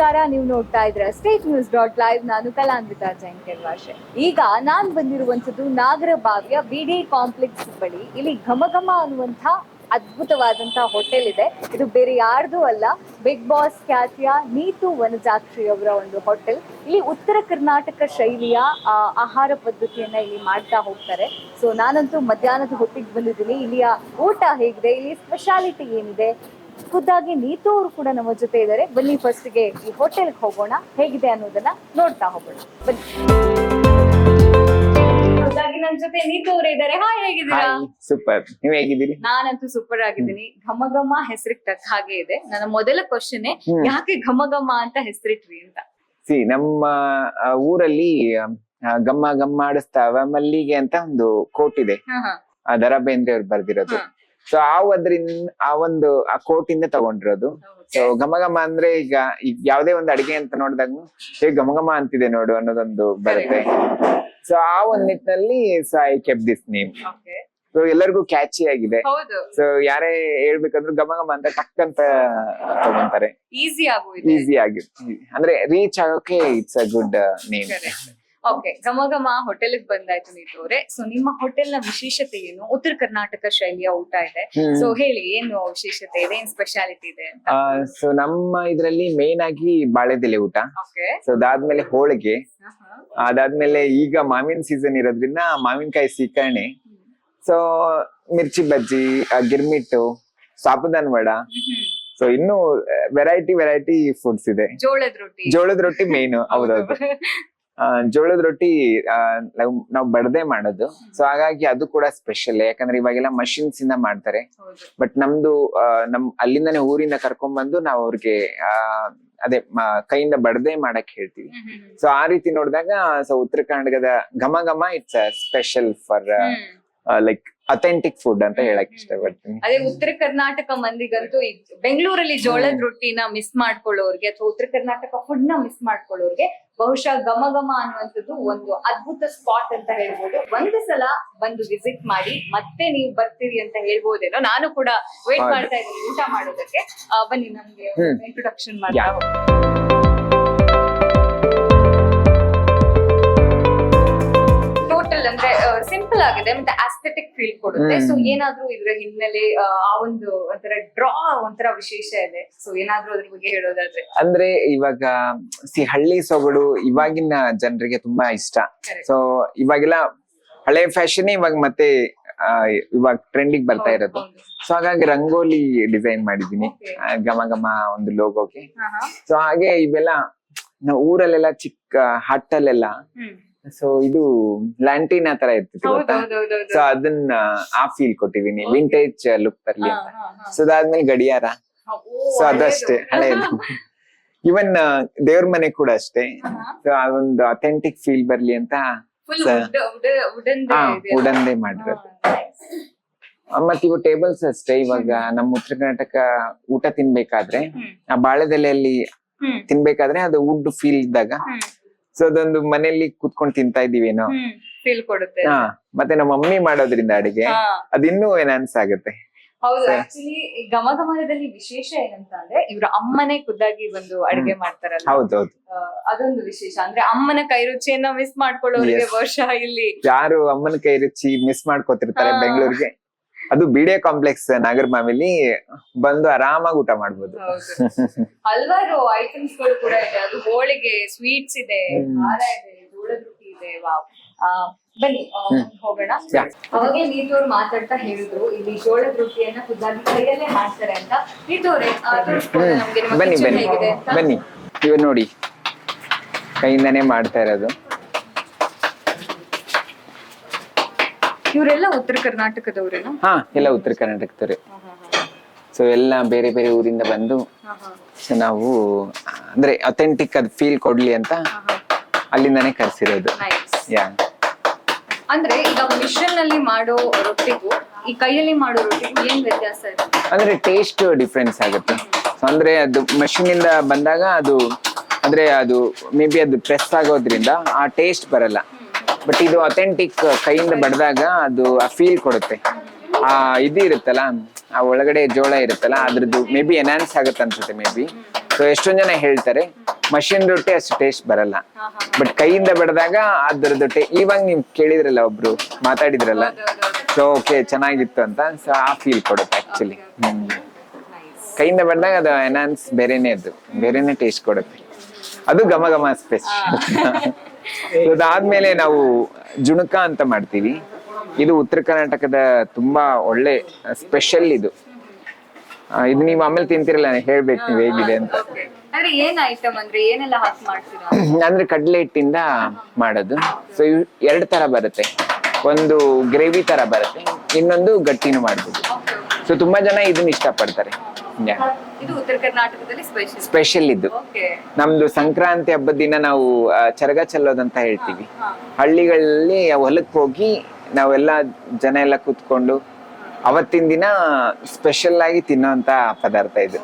ನಮಸ್ಕಾರ, ನೀವು ನೋಡ್ತಾ ಇದ್ರ ಸ್ಟೇಟ್ ನ್ಯೂಸ್ .live. ನಾನು ಕಲಾನ್ವಿತಾ ಜೈನ್ ಕೆಲ್ವಾಶೆ. ಈಗ ನಾನ್ ಬಂದಿರುವಂತದ್ದು ನಾಗರಬಾವಿಯ BD ಕಾಂಪ್ಲೆಕ್ಸ್ ಬಳಿ. ಇಲ್ಲಿ ಘಮಘಮ ಅನ್ನುವಂಥ ಅದ್ಭುತವಾದಂತಹ ಹೋಟೆಲ್ ಇದೆ. ಇದು ಬೇರೆ ಯಾರ್ದು ಅಲ್ಲ, ಬಿಗ್ ಬಾಸ್ ಖ್ಯಾತಿಯ ನೀತು ವನಜಾಕ್ಷಿ ಅವರ ಒಂದು ಹೋಟೆಲ್. ಇಲ್ಲಿ ಉತ್ತರ ಕರ್ನಾಟಕ ಶೈಲಿಯ ಆಹಾರ ಪದ್ಧತಿಯನ್ನ ಇಲ್ಲಿ ಮಾಡ್ತಾ ಹೋಗ್ತಾರೆ. ಸೊ ನಾನಂತೂ ಮಧ್ಯಾಹ್ನದ ಹೊತ್ತಿಗೆ ಬಂದಿದ್ದೀನಿ. ಇಲ್ಲಿಯ ಊಟ ಹೇಗಿದೆ, ಇಲ್ಲಿ ಸ್ಪೆಷಾಲಿಟಿ ಏನಿದೆ, ಖುದ್ದಾಗಿ ನೀತು ಅವರು ಕೂಡ ನಮ್ಮ ಜೊತೆ ಇದ್ದಾರೆ. ಬನ್ನಿ ಫಸ್ಟ್ಗೆ ಈ ಹೋಟೆಲ್ಗೆ ಹೋಗೋಣ, ಹೇಗಿದೆ ಅನ್ನೋದನ್ನ ನೋಡ್ತಾ ಹೋಗೋಣ. ಬನ್ನಿ. ಖುದ್ದಾಗಿ ನನ್ನ ಜೊತೆ ನೀತು ಅವರು ಇದ್ದಾರೆ. ಹಾಯ್, ಹೇಗಿದ್ದೀರಾ? ಸೂಪರ್, ನೀವ್ ಹೇಗಿದ್ದೀರಿ? ನಾನಂತೂ ಸೂಪರ್ ಆಗಿದ್ದೀನಿ. ಘಮಘಮ ಹೆಸರಿಗೆ ತಕ್ಕ ಹಾಗೆ ಇದೆ. ನನ್ನ ಮೊದಲ ಕ್ವಶನ್, ಯಾಕೆ ಘಮಘಮ ಅಂತ ಹೆಸರಿಟ್ರಿ ಅಂತ? ನಮ್ಮ ಊರಲ್ಲಿ ಗಮ್ಮ ಗಮ್ಮ ಆಡಿಸ್ತಾವ ಮಲ್ಲಿಗೆ ಅಂತ ಒಂದು ಕೋಟ್ ಇದೆ. ದ ರಾ ಬೇಂದ್ರೆ ಅವ್ರು ಬರ್ದಿರೋದು. ಸೊ ಆ ಕೋಟ್ ಇಂದ ತಗೊಂಡಿರೋದು. ಸೊ ಘಮ ಘಮ ಅಂದ್ರೆ ಈಗ ಯಾವ್ದೇ ಒಂದು ಅಡಿಗೆ ಅಂತ ನೋಡಿದಾಗ ಘಮ ಘಮ ಅಂತಿದೆ ನೋಡು ಅನ್ನೋದೊಂದು ಬರುತ್ತೆ. ಸೊ ಆ ಒಂದ್ ನಿಟ್ಟಿನಲ್ಲಿ ಐ ಕೆಪ್ ದಿಸ್ ನೇಮ್. ಸೊ ಎಲ್ಲರಿಗೂ ಕ್ಯಾಚಿ ಆಗಿದೆ. ಸೊ ಯಾರೇ ಹೇಳ್ಬೇಕಂದ್ರೆ ಘಮ ಘಮ ಅಂತ ಟಕ್ ಅಂತ ತಗೊಂತಾರೆ. ಈಸಿ ಆಗಿ ಅಂದ್ರೆ ರೀಚ್ ಆಗೋಕೆ it's a good name. Okay, ಘಮ ಘಮ ಹೋಟೆಲ್ಗೆ ಬಂದಾಯ್ತು ನೀತು ಅವರೇ. ಸೊ ನಿಮ್ಮ ಹೋಟೆಲ್ ನ ವಿಶೇಷತೆ ಏನು? ಉತ್ತರ ಕರ್ನಾಟಕ ಶೈಲಿಯ ಊಟ ಇದೆ. ಸೊ ಹೇಳಿ, ಏನು ವಿಶೇಷತೆ ಇದೆ, ಏನ್ ಸ್ಪೆಷಾಲಿಟಿ ಇದೆ ಅಂತ? ಸೊ ನಮ್ಮ ಇದ್ರಲ್ಲಿ ಮೇನ್ ಆಗಿ ಬಾಳೆದೆಲೆ ಊಟ. ಸೊ ಅದಾದ್ಮೇಲೆ ಹೋಳಿಗೆ, ಅದಾದ್ಮೇಲೆ ಈಗ ಮಾವಿನ ಸೀಸನ್ ಇರೋದ್ರಿಂದ ಮಾವಿನಕಾಯಿ ಸೀಕರಣೆ. ಸೊ ಮಿರ್ಚಿ ಬಜ್ಜಿ, ಗಿರ್ಮಿಟ್ಟು, ಸಾಬುದಾನ್ ವಡ. ಸೊ ಇನ್ನು ವೆರೈಟಿ ಫುಡ್ಸ್ ಇದೆ. ಜೋಳದ ರೊಟ್ಟಿ ಮೇನ್. ಹೌದೌದು, ಜೋಳದ ರೊಟ್ಟಿ ನಾವು ಬಡದೆ ಮಾಡೋದು. ಸೊ ಹಾಗಾಗಿ ಅದು ಕೂಡ ಸ್ಪೆಷಲ್, ಯಾಕಂದ್ರೆ ಇವಾಗೆಲ್ಲ ಮಷಿನ್ಸ್ ಇಂದ ಮಾಡ್ತಾರೆ. ಬಟ್ ನಮ್ದು ಅಲ್ಲಿಂದಾನೆ ಊರಿಂದ ಕರ್ಕೊಂಡ್ ಬಂದು ನಾವು ಅವ್ರಿಗೆ ಅದೇ ಕೈಯಿಂದ ಬಡದೆ ಮಾಡಕ್ ಹೇಳ್ತೀವಿ. ಸೊ ಆ ರೀತಿ ನೋಡಿದಾಗ ಸೊ ಉತ್ತರ ಕರ್ನಾಟಕದ ಘಮ ಘಮ it's special for like authentic food ಅಂತ ಹೇಳಕ್ ಇಷ್ಟಪಡ್ತೀನಿ. ಅದೇ ಉತ್ತರ ಕರ್ನಾಟಕ ಮಂದಿಗಂತೂ ಬೆಂಗಳೂರಲ್ಲಿ ಜೋಳದ ರೊಟ್ಟಿನ ಮಿಸ್ ಮಾಡ್ಕೊಳ್ಳೋರ್ಗೆ ಅಥವಾ ಉತ್ತರ ಕರ್ನಾಟಕ ಫುಡ್ ನ ಮಿಸ್ ಮಾಡ್ಕೊಳ್ಳೋರ್ಗೆ ಬಹುಶಃ ಘಮ ಘಮ ಅನ್ನುವಂಥದ್ದು ಒಂದು ಅದ್ಭುತ ಸ್ಪಾಟ್ ಅಂತ ಹೇಳ್ಬೋದು. ಒಂದು ಸಲ ಬಂದು ವಿಸಿಟ್ ಮಾಡಿ ಮತ್ತೆ ನೀವು ಬರ್ತೀರಿ ಅಂತ ಹೇಳ್ಬೋದೇನೋ. ನಾನು ಕೂಡ ವೇಟ್ ಮಾಡ್ತಾ ಇದ್ದೀನಿ ಊಟ ಮಾಡೋದಕ್ಕೆ. ಬನ್ನಿ, ನಮ್ಗೆ ಇಂಟ್ರೊಡಕ್ಷನ್ ಮಾಡಿ. ಅಂದ್ರೆ ಸಿಂಪಲ್ ಆಗಿದೆ ಮತ್ತೆ ಆಸ್ಥೆಟಿಕ್ ಫೀಲ್ ಕೊಡುತ್ತೆ. ಸೊ ಏನಾದ್ರೂ ಇದ್ರ ಹಿನ್ನೆಲೆ ಆ ಒಂದು ಒಂಥರ ವಿಶೇಷ ಇದೆ. ಸೊ ಏನಾದ್ರೂ ಅದ್ರ ಬಗ್ಗೆ ಹೇಳೋದಾದ್ರೆ? ಅಂದ್ರೆ ಇವಾಗ ಹಳ್ಳಿ ಸೊಗಡು ಇವಾಗಿನ ಜನರಿಗೆ ತುಂಬಾ ಇಷ್ಟ. ಸೊ ಇವಾಗೆಲ್ಲ ಹಳೆ ಫ್ಯಾಷನ್ ಇವಾಗ ಮತ್ತೆ ಇವಾಗ ಟ್ರೆಂಡಿಗೆ ಬರ್ತಾ ಇರೋದು. ಸೊ ಹಾಗಾಗಿ ರಂಗೋಲಿ ಡಿಸೈನ್ ಮಾಡಿದೀನಿ ಘಮ ಘಮ ಒಂದು ಲೋಗೋಗೆ. ಸೊ ಹಾಗೆ ಇವೆಲ್ಲ ನಾವು ಊರಲ್ಲೆಲ್ಲ ಚಿಕ್ಕ ಹಟ್ಟಲ್ಲೆಲ್ಲ ಸೊ ಇದು ಲ್ಯಾಂಟಿನಾ ತರ ಇರ್ತಿತ್ತು. ಸೊ ಅದನ್ನ ಆ ಫೀಲ್ ಕೊಟ್ಟಿದೀನಿ, ವಿಂಟೇಜ್ ಲುಕ್ ಬರ್ಲಿ ಅಂತ. ಸೊ ಅದಾದ್ಮೇಲೆ ಗಡಿಯಾರ, ಸೊ ಅದಷ್ಟೇ ಹಳೇದು. ಇವನ್ ದೇವ್ರ ಮನೆ ಕೂಡ ಅಷ್ಟೇ. ಸೊ ಅದೊಂದು ಅಥೆಂಟಿಕ್ ಫೀಲ್ ಬರ್ಲಿ ಅಂತ ವುಡನ್ದೇ ಮಾಡಿರೋದು. ಮತ್ತೆ ಇವು ಟೇಬಲ್ಸ್ ಅಷ್ಟೇ. ಇವಾಗ ನಮ್ಮ ಉತ್ತರ ಕರ್ನಾಟಕ ಊಟ ತಿನ್ಬೇಕಾದ್ರೆ ಆ ಬಾಳೆದೆಲೆಯಲ್ಲಿ ತಿನ್ಬೇಕಾದ್ರೆ ಅದು ವುಡ್ ಫೀಲ್ ಇದ್ದಾಗ ಸೊ ಅದೊಂದು ಮನೆಯಲ್ಲಿ ಕುತ್ಕೊಂಡು ತಿಂತಾ ಇದೀವೇನೋ ಫೀಲ್ ಕೊಡುತ್ತೆ. ಮತ್ತೆ ನಮ್ಮ ಮಮ್ಮಿ ಮಾಡೋದ್ರಿಂದ ಅಡಿಗೆ ಅದಿನ್ನೂ ಎನ್ಹಾನ್ಸ್ ಆಗುತ್ತೆ. ಹೌದು, ಆಕ್ಚುಲಿ ಘಮ ಘಮದಲ್ಲಿ ವಿಶೇಷ ಏನಂತ ಅಂದ್ರೆ ಇವ್ರ ಅಮ್ಮನೆ ಖುದ್ದಾಗಿ ಒಂದು ಅಡಿಗೆ ಮಾಡ್ತಾರಲ್ಲ. ಹೌದೌದು, ಅದೊಂದು ವಿಶೇಷ. ಅಂದ್ರೆ ಅಮ್ಮನ ಕೈ ರುಚಿಯನ್ನ ಮಿಸ್ ಮಾಡ್ಕೊಳ್ಳೋರಿಗೆ ಬಹುಶಃ ಇಲ್ಲಿ ಯಾರು ಅಮ್ಮನ ಕೈ ರುಚಿ ಮಿಸ್ ಮಾಡ್ಕೋತಿರ್ತಾರೆ ಬೆಂಗಳೂರಿಗೆ, ಅದು BD ಕಾಂಪ್ಲೆಕ್ಸ್ ನಾಗರಬಾವಿಲಿ ಬಂದು ಆರಾಮಾಗಿ ಊಟ ಮಾಡ್ಬೋದು. ಹಲವಾರು ಐಟಮ್ಸ್ ಗಳು ಕೂಡ ಇದೆ. ಅದು ಹೋಳಿಗೆ, ಸ್ವೀಟ್ಸ್ ಇದೆ, ಖಾರ ಇದೆ, ಜೋಳದ ರೊಟ್ಟಿ ಇದೆ. ವಾವ್. ಬನ್ನಿ ಹೋಗೋಣ. ಅವಾಗೆ ನೀತು ಅವ್ರು ಮಾತಾಡ್ತಾ ಹೇಳಿದ್ರು ಇಲ್ಲಿ ಜೋಳದ ರೊಟ್ಟಿಯನ್ನ ಖುದ್ದಾಗಿ ಕೈಯಲ್ಲೇ ಮಾಡ್ತಾರೆ ಅಂತ. ನೀತು ಅವರೇ ಬನ್ನಿ, ಇವ ನೋಡಿ ಕೈಯಿಂದಾನೇ ಮಾಡ್ತಾ ಇರೋದು. ಇವರೆಲ್ಲ ಉತ್ತರ ಕರ್ನಾಟಕದವ್ರೇನಾ? ಹಾ, ಎಲ್ಲ ಉತ್ತರ ಕರ್ನಾಟಕದವ್ರೆ. ಸೊ ಎಲ್ಲ ಬೇರೆ ಬೇರೆ ಊರಿಂದ ಬಂದು ಸೊ ನಾವು ಅಂದ್ರೆ ಅಥೆಂಟಿಕ್ ಅದ್ ಫೀಲ್ ಕೊಡ್ಲಿ ಅಂತ ಅಲ್ಲಿಂದಾನೇ ಕರ್ಸಿರೋದು. ಅಂದ್ರೆ ಈಗ ಮಿಷನ್ ನಲ್ಲಿ ಮಾಡೋ ರೊಟ್ಟಿಗೂ ಈ ಕೈಯಲ್ಲಿ ಮಾಡೋ ರೊಟ್ಟಿಗೂ ಏನ್ ವ್ಯತ್ಯಾಸ ಇದೆ? ಅಂದ್ರೆ ಟೇಸ್ಟ್ ಡಿಫ್ರೆನ್ಸ್ ಆಗುತ್ತೆ. ಅಂದ್ರೆ ಅದು ಮಷಿನ್ ಇಂದ ಬಂದಾಗ ಅದು ಅಂದ್ರೆ ಅದು ಮೇ ಬಿ ಅದು ಪ್ರೆಸ್ ಆಗೋದ್ರಿಂದ ಆ ಟೇಸ್ಟ್ ಬರಲ್ಲ. ಬಟ್ ಇದು ಅಥೆಂಟಿಕ್ ಕೈಯಿಂದ ಬಡ್ದಾಗ ಅದು ಆ ಫೀಲ್ ಕೊಡುತ್ತೆ. ಆ ಇದು ಇರುತ್ತಲ್ಲ, ಆ ಒಳಗಡೆ ಜೋಳ ಇರುತ್ತಲ್ಲ, ಅದ್ರದ್ದು ಮೇ ಬಿ ಎನ್ಹಾನ್ಸ್ ಆಗುತ್ತೆ ಅನ್ಸುತ್ತೆ ಮೇ ಬಿ. ಸೊ ಎಷ್ಟೊಂದ್ ಜನ ಹೇಳ್ತಾರೆ ಮಷಿನ್ ರೊಟ್ಟಿ ಅಷ್ಟು ಟೇಸ್ಟ್ ಬರಲ್ಲ. ಬಟ್ ಕೈಯಿಂದ ಬಡದಾಗ ಅದ್ರದ್ದು ಇವಾಗ ನೀವು ಕೇಳಿದ್ರಲ್ಲ ಒಬ್ರು ಮಾತಾಡಿದ್ರಲ್ಲ, ಸೊ ಓಕೆ ಚೆನ್ನಾಗಿತ್ತು ಅಂತ, ಸೊ ಆ ಫೀಲ್ ಕೊಡುತ್ತೆ ಆಕ್ಚುಲಿ. ಕೈಯಿಂದ ಬಡ್ದಾಗ ಅದು ಎನಾನ್ಸ್ ಬೇರೆನೆ, ಅದು ಬೇರೆನೆ ಟೇಸ್ಟ್ ಕೊಡುತ್ತೆ. ಅದು ಘಮ ಘಮ ಸ್ಪೆಷಲ್. ಅದಾದ್ಮೇಲೆ ನಾವು ಜುಣಕ ಅಂತ ಮಾಡ್ತೀವಿ. ಇದು ಉತ್ತರ ಕರ್ನಾಟಕದ ತುಂಬಾ ಒಳ್ಳೆ ಸ್ಪೆಷಲ್. ಇದು ನೀವು ಆಮೇಲೆ ತಿಂತಿರಲ್ಲ, ಹೇಳ್ಬೇಕು ನೀವು ಹೇಗಿದೆ ಅಂತ. ಅಂದ್ರೆ ಏನ್ ಐಟಮ್ ಅಂದ್ರೆ ಏನೆಲ್ಲ ಹಾಕಿ ಮಾಡ್ತೀರಾ? ಅಂದ್ರೆ ಕಡಲೆ ಹಿಟ್ಟಿಂದ ಮಾಡೋದು. ಸೊ ಎರಡು ತರ ಬರುತ್ತೆ, ಒಂದು ಗ್ರೇವಿ ತರ ಬರುತ್ತೆ, ಇನ್ನೊಂದು ಗಟ್ಟಿನೂ ಮಾಡ್ಬೋದು. ಸೊ ತುಂಬಾ ಜನ ಇದನ್ನ ಇಷ್ಟಪಡ್ತಾರೆ. ಇದು ಉತ್ತರ ಕರ್ನಾಟಕದಲ್ಲಿ ಸ್ಪೆಷಲ್. ಇದು ನಮ್ದು ಸಂಕ್ರಾಂತಿ ಹಬ್ಬದ ದಿನ ನಾವು ಚರಗ ಚೆಲ್ಲೋದಂತ ಹೇಳ್ತೀವಿ. ಹಳ್ಳಿಗಳಲ್ಲಿ ಹೊಲಕ್ ಹೋಗಿ ನಾವೆಲ್ಲ ಜನ ಎಲ್ಲ ಕೂತ್ಕೊಂಡು ಅವತ್ತಿನ ದಿನ ಸ್ಪೆಷಲ್ ಆಗಿ ತಿನ್ನೋಂತ ಪದಾರ್ಥ ಇದು.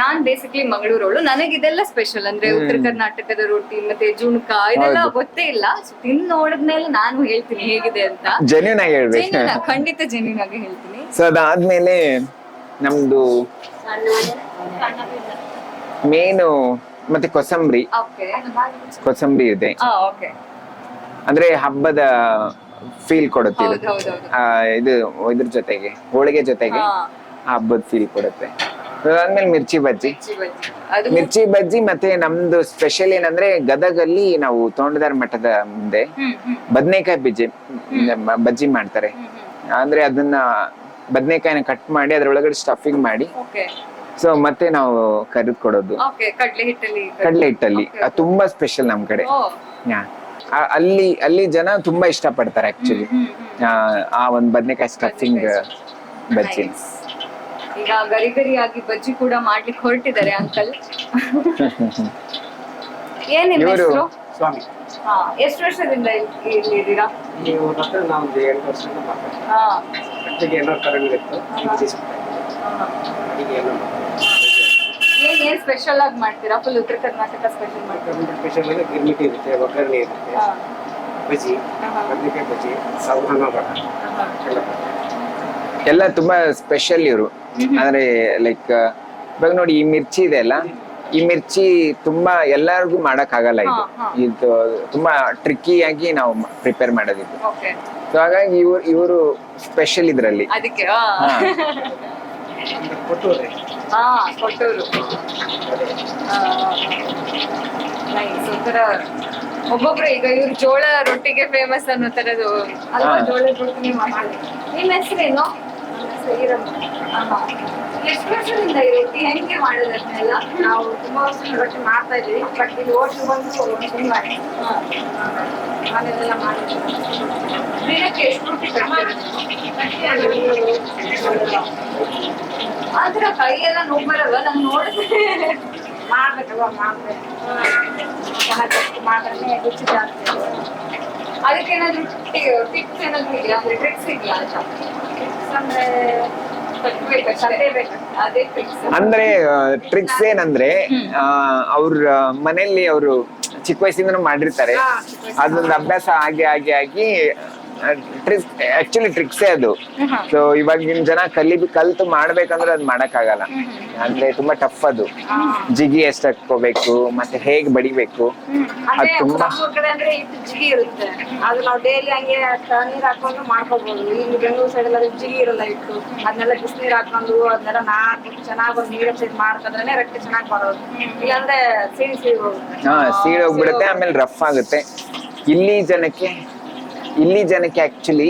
ನಾನ್ ಬೇಸಿಕ್ಲಿ ಮಂಗಳೂರವಳು, ನನಗೆ ಇದೆಲ್ಲ ಸ್ಪೆಷಲ್. ಅಂದ್ರೆ ಉತ್ತರ ಕರ್ನಾಟಕದ ರೊಟ್ಟಿ ಮತ್ತೆ ಜುಣಕ ಇದೆಲ್ಲ ಗೊತ್ತೇ ಇಲ್ಲ. ತಿಂದು ನೋಡಿದ್ಮೇಲೆ ನಾನು ಹೇಳ್ತೀನಿ ಹೇಗಿದೆ ಅಂತ. ಜೆನ್ಯೂನ್ ಆಗಿ ಹೇಳ್ಬೇಕು, ಖಂಡಿತ ಜೆನ್ಯೂನ್ ಆಗಿ ಹೇಳ್ತೀನಿ. ಸೊ ಅದಾದ್ಮೇಲೆ ನಮ್ದು ಮೇನು ಮತ್ತೆ ಕೊಸಂಬರಿ. ಕೊಸಂಬರಿ ಇದೆ ಅಂದ್ರೆ ಹಬ್ಬದ ಫೀಲ್ ಕೊಡುತ್ತೆ ಇದು. ಇದು ಇದ್ರ ಜೊತೆಗೆ ಹೋಳಿಗೆ ಜೊತೆಗೆ ಹಬ್ಬದ ಫೀಲ್ ಕೊಡುತ್ತೆ. ಅದಾದ್ಮೇಲೆ ಮಿರ್ಚಿ ಬಜ್ಜಿ ಮತ್ತೆ ನಮ್ದು ಸ್ಪೆಷಲ್ ಏನಂದ್ರೆ ಗದಗಲ್ಲಿ ನಾವು ತೋಂಟದಾರ್ಯ ಮಠದ ಮುಂದೆ ಬದನೆಕಾಯಿ ಬಜ್ಜಿ ಮಾಡ್ತಾರೆ. ಅಂದ್ರೆ ಅದನ್ನ ಬದನೆಕಾಯಿನ ಕಟ್ ಮಾಡಿ ಅದ್ರೊಳಗಡೆ ಸ್ಟಫಿಂಗ್ ಮಾಡಿ, ಸೊ ಮತ್ತೆ ನಾವು ಕರೆದು ಕೊಡೋದು ಕಡಲೆ ಹಿಟ್ಟಲ್ಲಿ. ಅದು ತುಂಬಾ ಸ್ಪೆಷಲ್ ನಮ್ ಕಡೆ. ಅಲ್ಲಿ ಜನ ತುಂಬಾ ಇಷ್ಟ ಪಡ್ತಾರೆ ಆಕ್ಚುಲಿ ಆ ಒಂದ್ ಬದನೆಕಾಯಿ ಸ್ಟಫಿಂಗ್ ಬಜ್ಜಿ. ಈಗ ಗರಿ ಗರಿಯಾಗಿ ಬಜ್ಜಿ ಕೂಡ ಮಾಡ್ಲಿಕ್ಕೆ ಹೊರಟಿದ್ದಾರೆ ಅಂಕಲ್. ಏನ್ ನಿಮ್ಮ ಹೆಸರು? ಸ್ವಾಮಿ. ಎಷ್ಟು ವರ್ಷದಿಂದ ಇಲ್ಲಿದ್ದೀರಾ? ಏನ್ ಸ್ಪೆಷಲ್ ಆಗಿ ಮಾಡ್ತೀರಾ? ಫುಲ್ ಉತ್ತರ ಕರ್ನಾಟಕ ಸ್ಪೆಷಲ್ ಮಾಡ್ತೀರಾ? ಸ್ಪೆಷಲ್ ಅಂದ್ರೆ ಗಿರ್ಮಿಟಿ ಇರುತ್ತೆ, ಒಗ್ಗರಣೆ ಇರುತ್ತೆ, ಬಜ್ಜಿ, ಬದನೆಕಾಯಿ ಬಜ್ಜಿ, ಸಾಬೂನ ವಡ ಎಲ್ಲ ತುಂಬಾ ಸ್ಪೆಷಲ್ ಇವರು. ಅಂದ್ರೆ ಲೈಕ್ ಇವಾಗ ನೋಡಿ, ಈ ಮಿರ್ಚಿ ಇದೆ ಅಲ್ಲ, ಈ ಮಿರ್ಚಿ ತುಂಬಾ ಎಲ್ಲರಿಗೂ ಮಾಡಕ್ ಆಗಲ್ಲ. ಇದು ತುಂಬಾ ಟ್ರಿಕ್ಕಿ ಆಗಿ ನಾವು ಪ್ರಿಪೇರ್ ಮಾಡೋದಿದ್ದು. ಸೊ ಹಾಗಾಗಿ ಇವರು ಸ್ಪೆಷಲ್ ಇದ್ರಲ್ಲಿ. ಅದಕ್ಕೆ ಕೊಟ್ಟೂರು. ಒಬ್ಬೊಬ್ರು ಈಗ ಇವ್ರು ಜೋಳ ರೊಟ್ಟಿಗೆ ಫೇಮಸ್ ಅನ್ನೋ ತರದು ಅಲ್ವಾ? ಜೋಳದ ರೊಟ್ಟಿ ಮಾಡಿ. ನಿಮ್ಮ ಹೆಸರೇನು? ಎಷ್ಟು ವರ್ಷದಿಂದ ಈ ರೊಟ್ಟಿ ಹೆಂಗೆ ಮಾಡೋದನ್ನೆಲ್ಲ? ನಾವು ತುಂಬಾ ವರ್ಷ ರೊಟ್ಟಿ ಮಾಡ್ತಾ ಇದ್ವಿ, ಬಟ್ ಇಲ್ಲಿ ಹೋಟ್ಲು ಬಂದು ಮನೆಯಲ್ಲೆಲ್ಲ ಮಾಡಿದ್ವಿ. ದಿನಕ್ಕೆ ಎಷ್ಟು ರೊಟ್ಟಿ ಆತರ ಕೈ ಎಲ್ಲ ನೋವು ಬರಲ್ಲ? ನಂಗೆ ನೋಡಿದ್ರೆ ಮಾಡ್ಬೇಕಲ್ವ, ಮಾಡ್ಬೇಕು. ಮಾಡಿದ್ರೆ ರುಚಿ ಜಾಸ್ತಿ. ಅದಕ್ಕೆ ಏನಾದ್ರು ಟಿಪ್ಸ್ ಏನಾದ್ರು ಇದೆಯಾ? ಅಂದ್ರೆ ಟ್ರಿಕ್ಸ್ ಇದೆಯಾ ಅಂತ? ಅಂದ್ರೆ ಅದೇ ಟ್ರಿಕ್ಸ್. ಅಂದ್ರೆ ಟ್ರಿಕ್ಸ್ ಏನಂದ್ರೆ ಅವ್ರ ಮನೆಯಲ್ಲಿ ಅವರು ಚಿಕ್ಕ ವಯಸ್ಸಿಂದ ಮಾಡಿರ್ತಾರೆ. ಅದೊಂದು ಅಭ್ಯಾಸ ಆಗಿ ಟ್ರಿಕ್ಸ್ ಆಕ್ಚುಲಿ ಟ್ರಿಕ್ಸೇ ಅದು. ಸೊ ಇವಾಗಿನ ಜನ ಕಲ್ತು ಮಾಡ್ಬೇಕಂದ್ರೆ ಅದ್ ಮಾಡಕ್ ಆಗಲ್ಲ. ಅಂದ್ರೆ ತುಂಬಾ ಟಫ್ ಅದು. ಜಿಗಿ ಎಷ್ಟು ಹಾಕೋಬೇಕು ಮತ್ತೆ ಹೇಗ್ ಬಡಿಬೇಕು, ಅದು ತುಂಬಾ ಅಂದ್ರೆ ಜಿಗಿ ಇರುತ್ತೆ. ಅದು ನಾವು ಡೈಲಿ ಹಂಗೆ ನೀರ್ ಹಾಕೊಂಡು ಮಾಡ್ಕೋಬಹುದು. ಇಲ್ಲಿ ಬೆಂಗಳೂರು ಸೈಡ್ ಎಲ್ಲ ಜಿಗಿ ಇರಲ್ಲ ಇಟ್ಟು, ಅದನ್ನೆಲ್ಲ ಬಿಸಿನೀರ್ ಹಾಕೊಂಡು ಅದನ್ನೆಲ್ಲ ಚೆನ್ನಾಗಿ ಒಂದು ನೀರ್ ಸೈಡ್ ಮಾಡ್ಕೊಂಡ್ರೆ ರೊಟ್ಟಿ ಚೆನ್ನಾಗಿ ಬರೋದು. ಇಲ್ಲಾಂದ್ರೆ ಸೀಡ್ ಹೋಗ್ಬಿಡುತ್ತೆ, ಆಮೇಲೆ ರಫ್ ಆಗುತ್ತೆ. ಇಲ್ಲಿ ಜನಕ್ಕೆ ಆಕ್ಚುಲಿ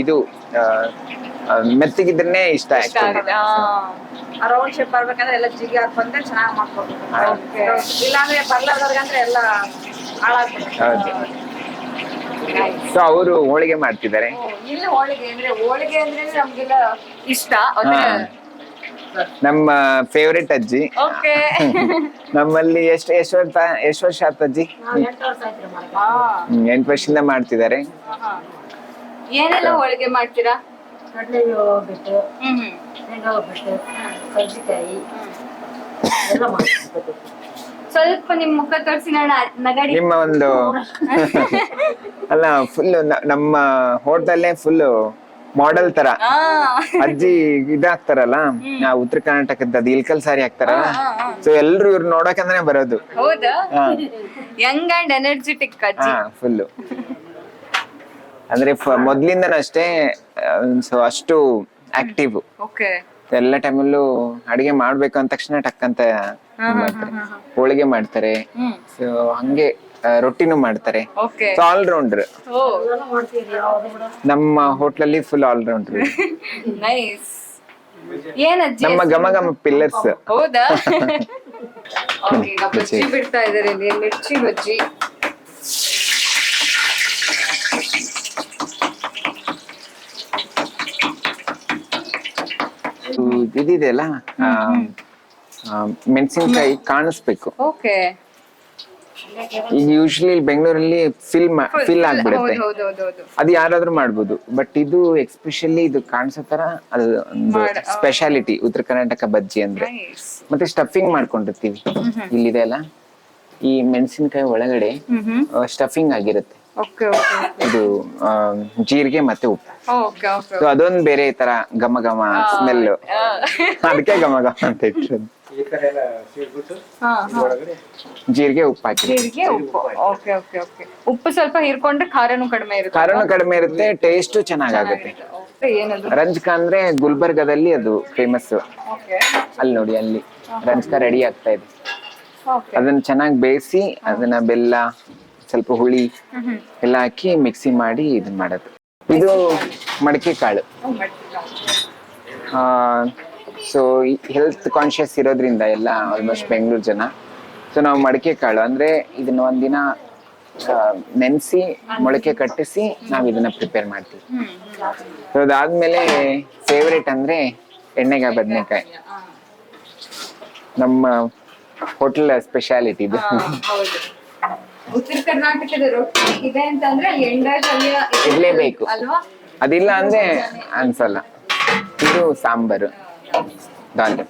ಇದು ಮೆತ್ತಗಿದ್ರೆ ಇಷ್ಟ. ರೌಂಡ್ ಶೇಪ್ ಬರ್ಬೇಕಂದ್ರೆ ಎಲ್ಲ ಜಿಗಿ ಹಾಕೊಂಡ್ರೆ ಚೆನ್ನಾಗಿ ಮಾಡ್ಕೋಬೇಕು. ಇಲ್ಲಾಂದ್ರೆ ಬರ್ಲಾರ್ದವ್ರಿಗಂದ್ರೆ ಎಲ್ಲ ಹಾಳಾಗ್ತದೆ. ಸೊ ಅವರು ಹೋಳಿಗೆ ಮಾಡ್ತಿದ್ದಾರೆ. ಇಲ್ಲಿ ಹೋಳಿಗೆ ಅಂದ್ರೆ ನಮ್ಗೆಲ್ಲ ಇಷ್ಟ. ನಮ್ಮ ಫೇವ್ರೆಟ್ ಅಜ್ಜಿ. ನಮ್ಮಲ್ಲಿ ಎಷ್ಟು ವರ್ಷ ಆಯ್ತು ಅಜ್ಜಿ? 8 ವರ್ಷದಿಂದ ಮಾಡ್ತಿದ್ದಾರೆ. ಏನೆಲ್ಲ ಹೋಳಿಗೆ ಮಾಡ್ತೀರಾ? ಕಡಲೆ ಹೋಗ್ಬಿಟ್ಟು, ಶೇಂಗಾ ಹೋಗ್ಬಿಟ್ಟು, ಕರ್ಜಿಕಾಯಿ ಎಲ್ಲ ಮಾಡ್ಬೇಕು. ಸ್ವಲ್ಪ ನಿಮ್ ಮುಖ ತೋರಿಸಿ ನಗಡಿ. ನಿಮ್ಮ ಒಂದು ಅಲ್ಲ, ಫುಲ್ ನಮ್ಮ ಹೋಟೆಲ್ಲೇ ಫುಲ್ ಮಾಡೆಲ್ ತರ ಆ, ಅಜ್ಜಿ ಇದಾಗ್ತಾರಲ್ಲ ಉತ್ತರ ಕರ್ನಾಟಕದ ಇಲ್ಕಲ್ ಸಾರಿ ಹಾಕ್ತಾರಲ್ಲ ಸೊ ಎಲ್ರು ಇವ್ರು ನೋಡಕಂದ್ರೆ ಬರೋದು. ಹೌದಾ? ಯಂಗ್ ಅಂಡ್ ಎನರ್ಜೆಟಿಕ್ ಅಜ್ಜಿ. ಫುಲ್ ಅಂದ್ರೆ ಮೊದ್ಲಿಂದನೂ ಅಷ್ಟೇ ಸೊ ಅಷ್ಟು ಆಕ್ಟಿವ್. ಓಕೆ. ಎಲ್ಲ ಟೈಮಲ್ಲೂ ಅಡಿಗೆ ಮಾಡ್ಬೇಕು ಅಂದ ತಕ್ಷಣ ಟಕ್ ಅಂತ ಮಾಡ್ತಾರೆ. ಹೋಳಿಗೆ ಮಾಡ್ತಾರೆ, ಸೊ ಹಂಗೆ ರೊಟ್ಟಿನೂ ಮಾಡ್ತಾರೆ. ಓಕೆ. ಸೊ ಆಲ್ರೌಂಡರ್ ಓ ನಮ್ಮ ಹೋಟ್ಲಲ್ಲಿ ಫುಲ್ ಆಲ್ರೌಂಡರ್. ನೈಸ್. ಏನ್ ಅಜ್ಜಿ ನಮ್ಮ ಹೆಸ್ರು? ಘಮ ಘಮ ಪಿಲ್ಲರ್ಸ್. ಹೌದಾ? ಓಕೆ, ಈಗ ಬಜ್ಜಿ ಬಿಡ್ತಾ ಇದಾರೆ ಇಲ್ಲಿ, ಮಿರ್ಚಿ ಬಜ್ಜಿ. ಇದಿದೆಯಲ್ಲ ಮೆಣಸಿನ್ಕಾಯಿ ಕಾಣಿಸ್ಬೇಕು. ಓಕೆ. ಈಗ ಯೂಶಲಿ ಬೆಂಗಳೂರಲ್ಲಿ ಫಿಲ್ ಆಗ್ಬಿಡುತ್ತೆ, ಹೌದು. ಅದು ಯಾರಾದ್ರೂ ಮಾಡ್ಬೋದು. ಬಟ್ ಇದು ಎಕ್ಸ್ಪೆಷಲಿ ಇದು ಕಾಣಿಸೋ ತರ ಅದು ಒಂದು ಸ್ಪೆಷಾಲಿಟಿ ಉತ್ತರ ಕರ್ನಾಟಕ ಬಜ್ಜಿ ಅಂದ್ರೆ. ನೈಸ್. ಮತ್ತೆ ಸ್ಟಫಿಂಗ್ ಮಾಡ್ಕೊಂಡಿರ್ತೀವಿ. ಇಲ್ಲಿದೆ ಅಲ್ಲ, ಈ ಮೆಣಸಿನ್ಕಾಯಿ ಒಳಗಡೆ ಸ್ಟಫಿಂಗ್ ಆಗಿರುತ್ತೆ. ಓಕೆ ಓಕೆ ಇದು ಜೀರಿಗೆ ಮತ್ತೆ ಉಪ್ಪು. Okay okay. ಸೊ ಅದೊಂದು ಬೇರೆ ತರ ಘಮ ಘಮ ಸ್ಮೆಲ್, ಅದಕ್ಕೆ ಘಮ ಘಮ ಅಂತ ಇಟ್ಟಿರೋದು. ಈ ಕಡೆ ಎಲ್ಲ ಸೇರ್ಬಿಟ್ಟು ಹಾ ಒಳಗಡೆ ಜೀರಿಗೆ ಉಪ್ಪು ಹಾಕಿ. ಜೀರಿಗೆ ಉಪ್ಪು. Okay okay okay. ಉಪ್ಪು ಸ್ವಲ್ಪ ಹೀರ್ಕೊಂಡ್ರೆ ಖಾರನೂ ಕಡಿಮೆ ಇರುತ್ತೆ. ಖಾರನೂ ಕಡಿಮೆ ಇರುತ್ತೆ, ಟೇಸ್ಟು ಚೆನ್ನಾಗಾಗುತ್ತೆ. ಓಕೆ. ಏನದು? ರಂಜ್ಕ ಅಂದ್ರೆ ಗುಲ್ಬರ್ಗದಲ್ಲಿ ಅದು ಫೇಮಸ್. ಓಕೆ ಅಲ್ಲಿ ನೋಡಿ, ಅಲ್ಲಿ ರಂಜ್ಕ ರೆಡಿ ಆಗ್ತಾ ಇದೆ. ಓಕೆ. ಅದನ್ನ ಚೆನ್ನಾಗಿ ಬೇಯಿಸಿ ಅದನ್ನ ಬೆಲ್ಲ ಸ್ವಲ್ಪ ಹುಳಿ ಎಲ್ಲ ಹಾಕಿ ಮಿಕ್ಸಿ ಮಾಡಿ ಇದನ್ನ ಮಾಡೋದು. ಇದು ಮಡಕೆ ಕಾಳು. ಸೊ ಹೆಲ್ತ್ ಕಾನ್ಶಿಯಸ್ ಇರೋದ್ರಿಂದ ಎಲ್ಲ ಆಲ್ಮೋಸ್ಟ್ ಬೆಂಗಳೂರು ಜನ, ಸೊ ನಾವು ಮಡಕೆ ಕಾಳು ಅಂದ್ರೆ ಇದನ್ನ ಒಂದಿನ ನೆನೆಸಿ ಮೊಳಕೆ ಕಟ್ಟಿಸಿ ನಾವು ಇದನ್ನ ಪ್ರಿಪೇರ್ ಮಾಡ್ತೀವಿ. ಸೊ ಅದಾದ್ಮೇಲೆ ಫೇವ್ರೇಟ್ ಅಂದ್ರೆ ಎಣ್ಣೆಗಾಯಿ ಬದನೆಕಾಯಿ, ನಮ್ಮ ಹೋಟೆಲ್ ಸ್ಪೆಷಾಲಿಟಿ ಇದು. ಹೌದು. ಉತ್ತರ ಕರ್ನಾಟಕದ ರೊಟ್ಟಿ ಇದೆ ಅಂತಂದ್ರೆ ಅಲ್ಲಿ ಎಂಡಾಜಲ್ಯ ಇರ್ಲೇಬೇಕು ಅಲ್ವಾ? ಅದಿಲ್ಲ ಅಂದ್ರೆ ಅನ್ಸಲ್ಲ. ಇದು ಸಾಂಬಾರು ದಾಲ್.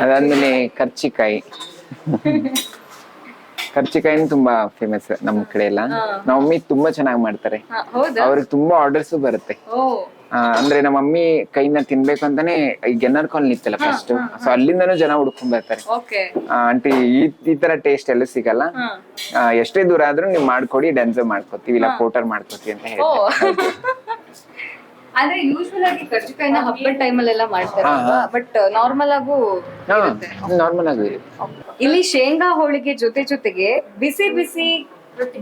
ಅದಾದ್ಮೇಲೆ ಕರ್ಚಿಕಾಯಿ. ಕರ್ಚಿಕಾಯಿನೂ ತುಂಬಾ ಫೇಮಸ್ ನಮ್ಮ ಕಡೆ ಎಲ್ಲ. ನಮ್ಮ ಮಮ್ಮಿ ತುಂಬಾ ಚೆನ್ನಾಗಿ ಮಾಡ್ತಾರೆ, ಹೌದಾ? ಅವ್ರಿಗೆ ತುಂಬಾ ಆರ್ಡರ್ಸ್ ಬರುತ್ತೆ. ಓ ಅಂದ್ರೆ ನಮ್ಮ ಮಮ್ಮಿ ಕೈನ ತಿನ್ಬೇಕು ಅಂತಾನೆ ಈ ಗೆನ್ನರ್ ಕಾಲನಿ ಇತ್ತಲ್ಲ ಫಸ್ಟ್, ಸೊ ಅಲ್ಲಿಂದನೂ ಜನ ಹುಡ್ಕೊಂಡ್ ಬರ್ತಾರೆ. ಓಕೆ. ಆಂಟಿ ಈ ತರ ಟೇಸ್ಟ್ ಎಲ್ಲ ಸಿಗಲ್ಲ, ಎಷ್ಟೇ ದೂರ ಆದ್ರೂ ನೀವು ಮಾಡ್ಕೊಡಿ, ಡೆನ್ಸೋ ಮಾಡ್ಕೊತೀವಿ, ಇಲ್ಲ ಪೋಟರ್ ಮಾಡ್ಕೊತೀವಿ ಅಂತ ಓ ಹೇಳ್ತಾರೆ. ಅಂದ್ರೆ ಯೂಶುವಲ್ ಆಗಿ ಕರ್ಜಿಕಾಯಿನ ಹಬ್ಬದ ಟೈಮಲ್ಲೆಲ್ಲ ಮಾಡ್ತಾರೆ, ಬಟ್ ನಾರ್ಮಲ್ ಆಗು ನಾರ್ಮಲ್ ಆಗಿ ಇಲ್ಲಿ ಶೇಂಗಾ ಹೋಳಿಗೆ ಜೊತೆಗೆ ಬಿಸಿ ಬಿಸಿ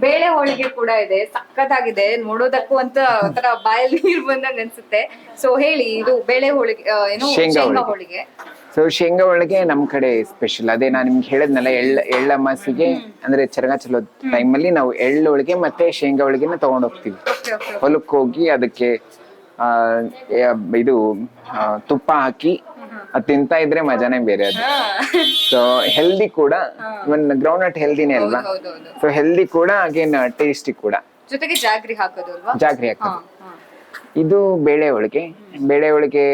ಬೇಳೆ ಹೋಳಿಗೆ ಕೂಡ ಇದೆ. ಸಖತ್ತಾಗಿದೆ, ನೋಡೋದಕ್ಕೂ ಅಂತ ಒಂಥರ ಬಾಯಲ್ಲಿ ನೀರು ಬಂದಂಗ ಅನ್ಸುತ್ತೆ. ಸೊ ಹೇಳಿ, ಇದು ಬೇಳೆ ಹೋಳಿಗೆ ಏನು? ಶೇಂಗಾ ಶೇಂಗಾ ಹೋಳಿಗೆ. ಸೊ ಶೇಂಗಾ ಒಳಗೆ ನಮ್ ಕಡೆ ಸ್ಪೆಷಲ್ ಅದೇ ನಾನು ನಿಮ್ಗೆ ಹೇಳದ್ನಲ್ಲ, ಎಳ್ಳಮಾಸಿಗೆ ಅಂದ್ರೆ ಚರಗ ಚಲೋ ಟೈಮಲ್ಲಿ ನಾವು ಎಳ್ಳು ಹೋಳಿಗೆ ಮತ್ತೆ ಶೇಂಗಾ ಹೋಳಿಗೆನ ತಗೊಂಡ್ ಹೋಗ್ತೀವಿ. ಹೊಲಕ್ಕೆ ಹೋಗಿ ಅದಕ್ಕೆ ಇದು ತುಪ್ಪ ಹಾಕಿ ಅದ್ ತಿಂತಾ ಇದ್ರೆ ಮಜಾನೇ ಬೇರೆ ಅದು. ಸೊ ಹೆಲ್ದಿ ಕೂಡ, ಗ್ರೌಂಡ್ ನಟ್ ಹೆಲ್ದಿನೇ ಅಲ್ವಾ, ಸೊ ಹೆಲ್ದಿ ಕೂಡ ಅಗೇನ್ ಟೇಸ್ಟಿ ಕೂಡ. ಜೊತೆಗೆ ಜಾಗ್ರಿ ಹಾಕೋದು ಅಲ್ವಾ? ಜಾಗ್ರಿ ಹಾಕೋದು. ಇದು ಬೇಳೆ ಹೋಳಿಗೆ. ಬೇಳೆ ಹೋಳಿಗೆ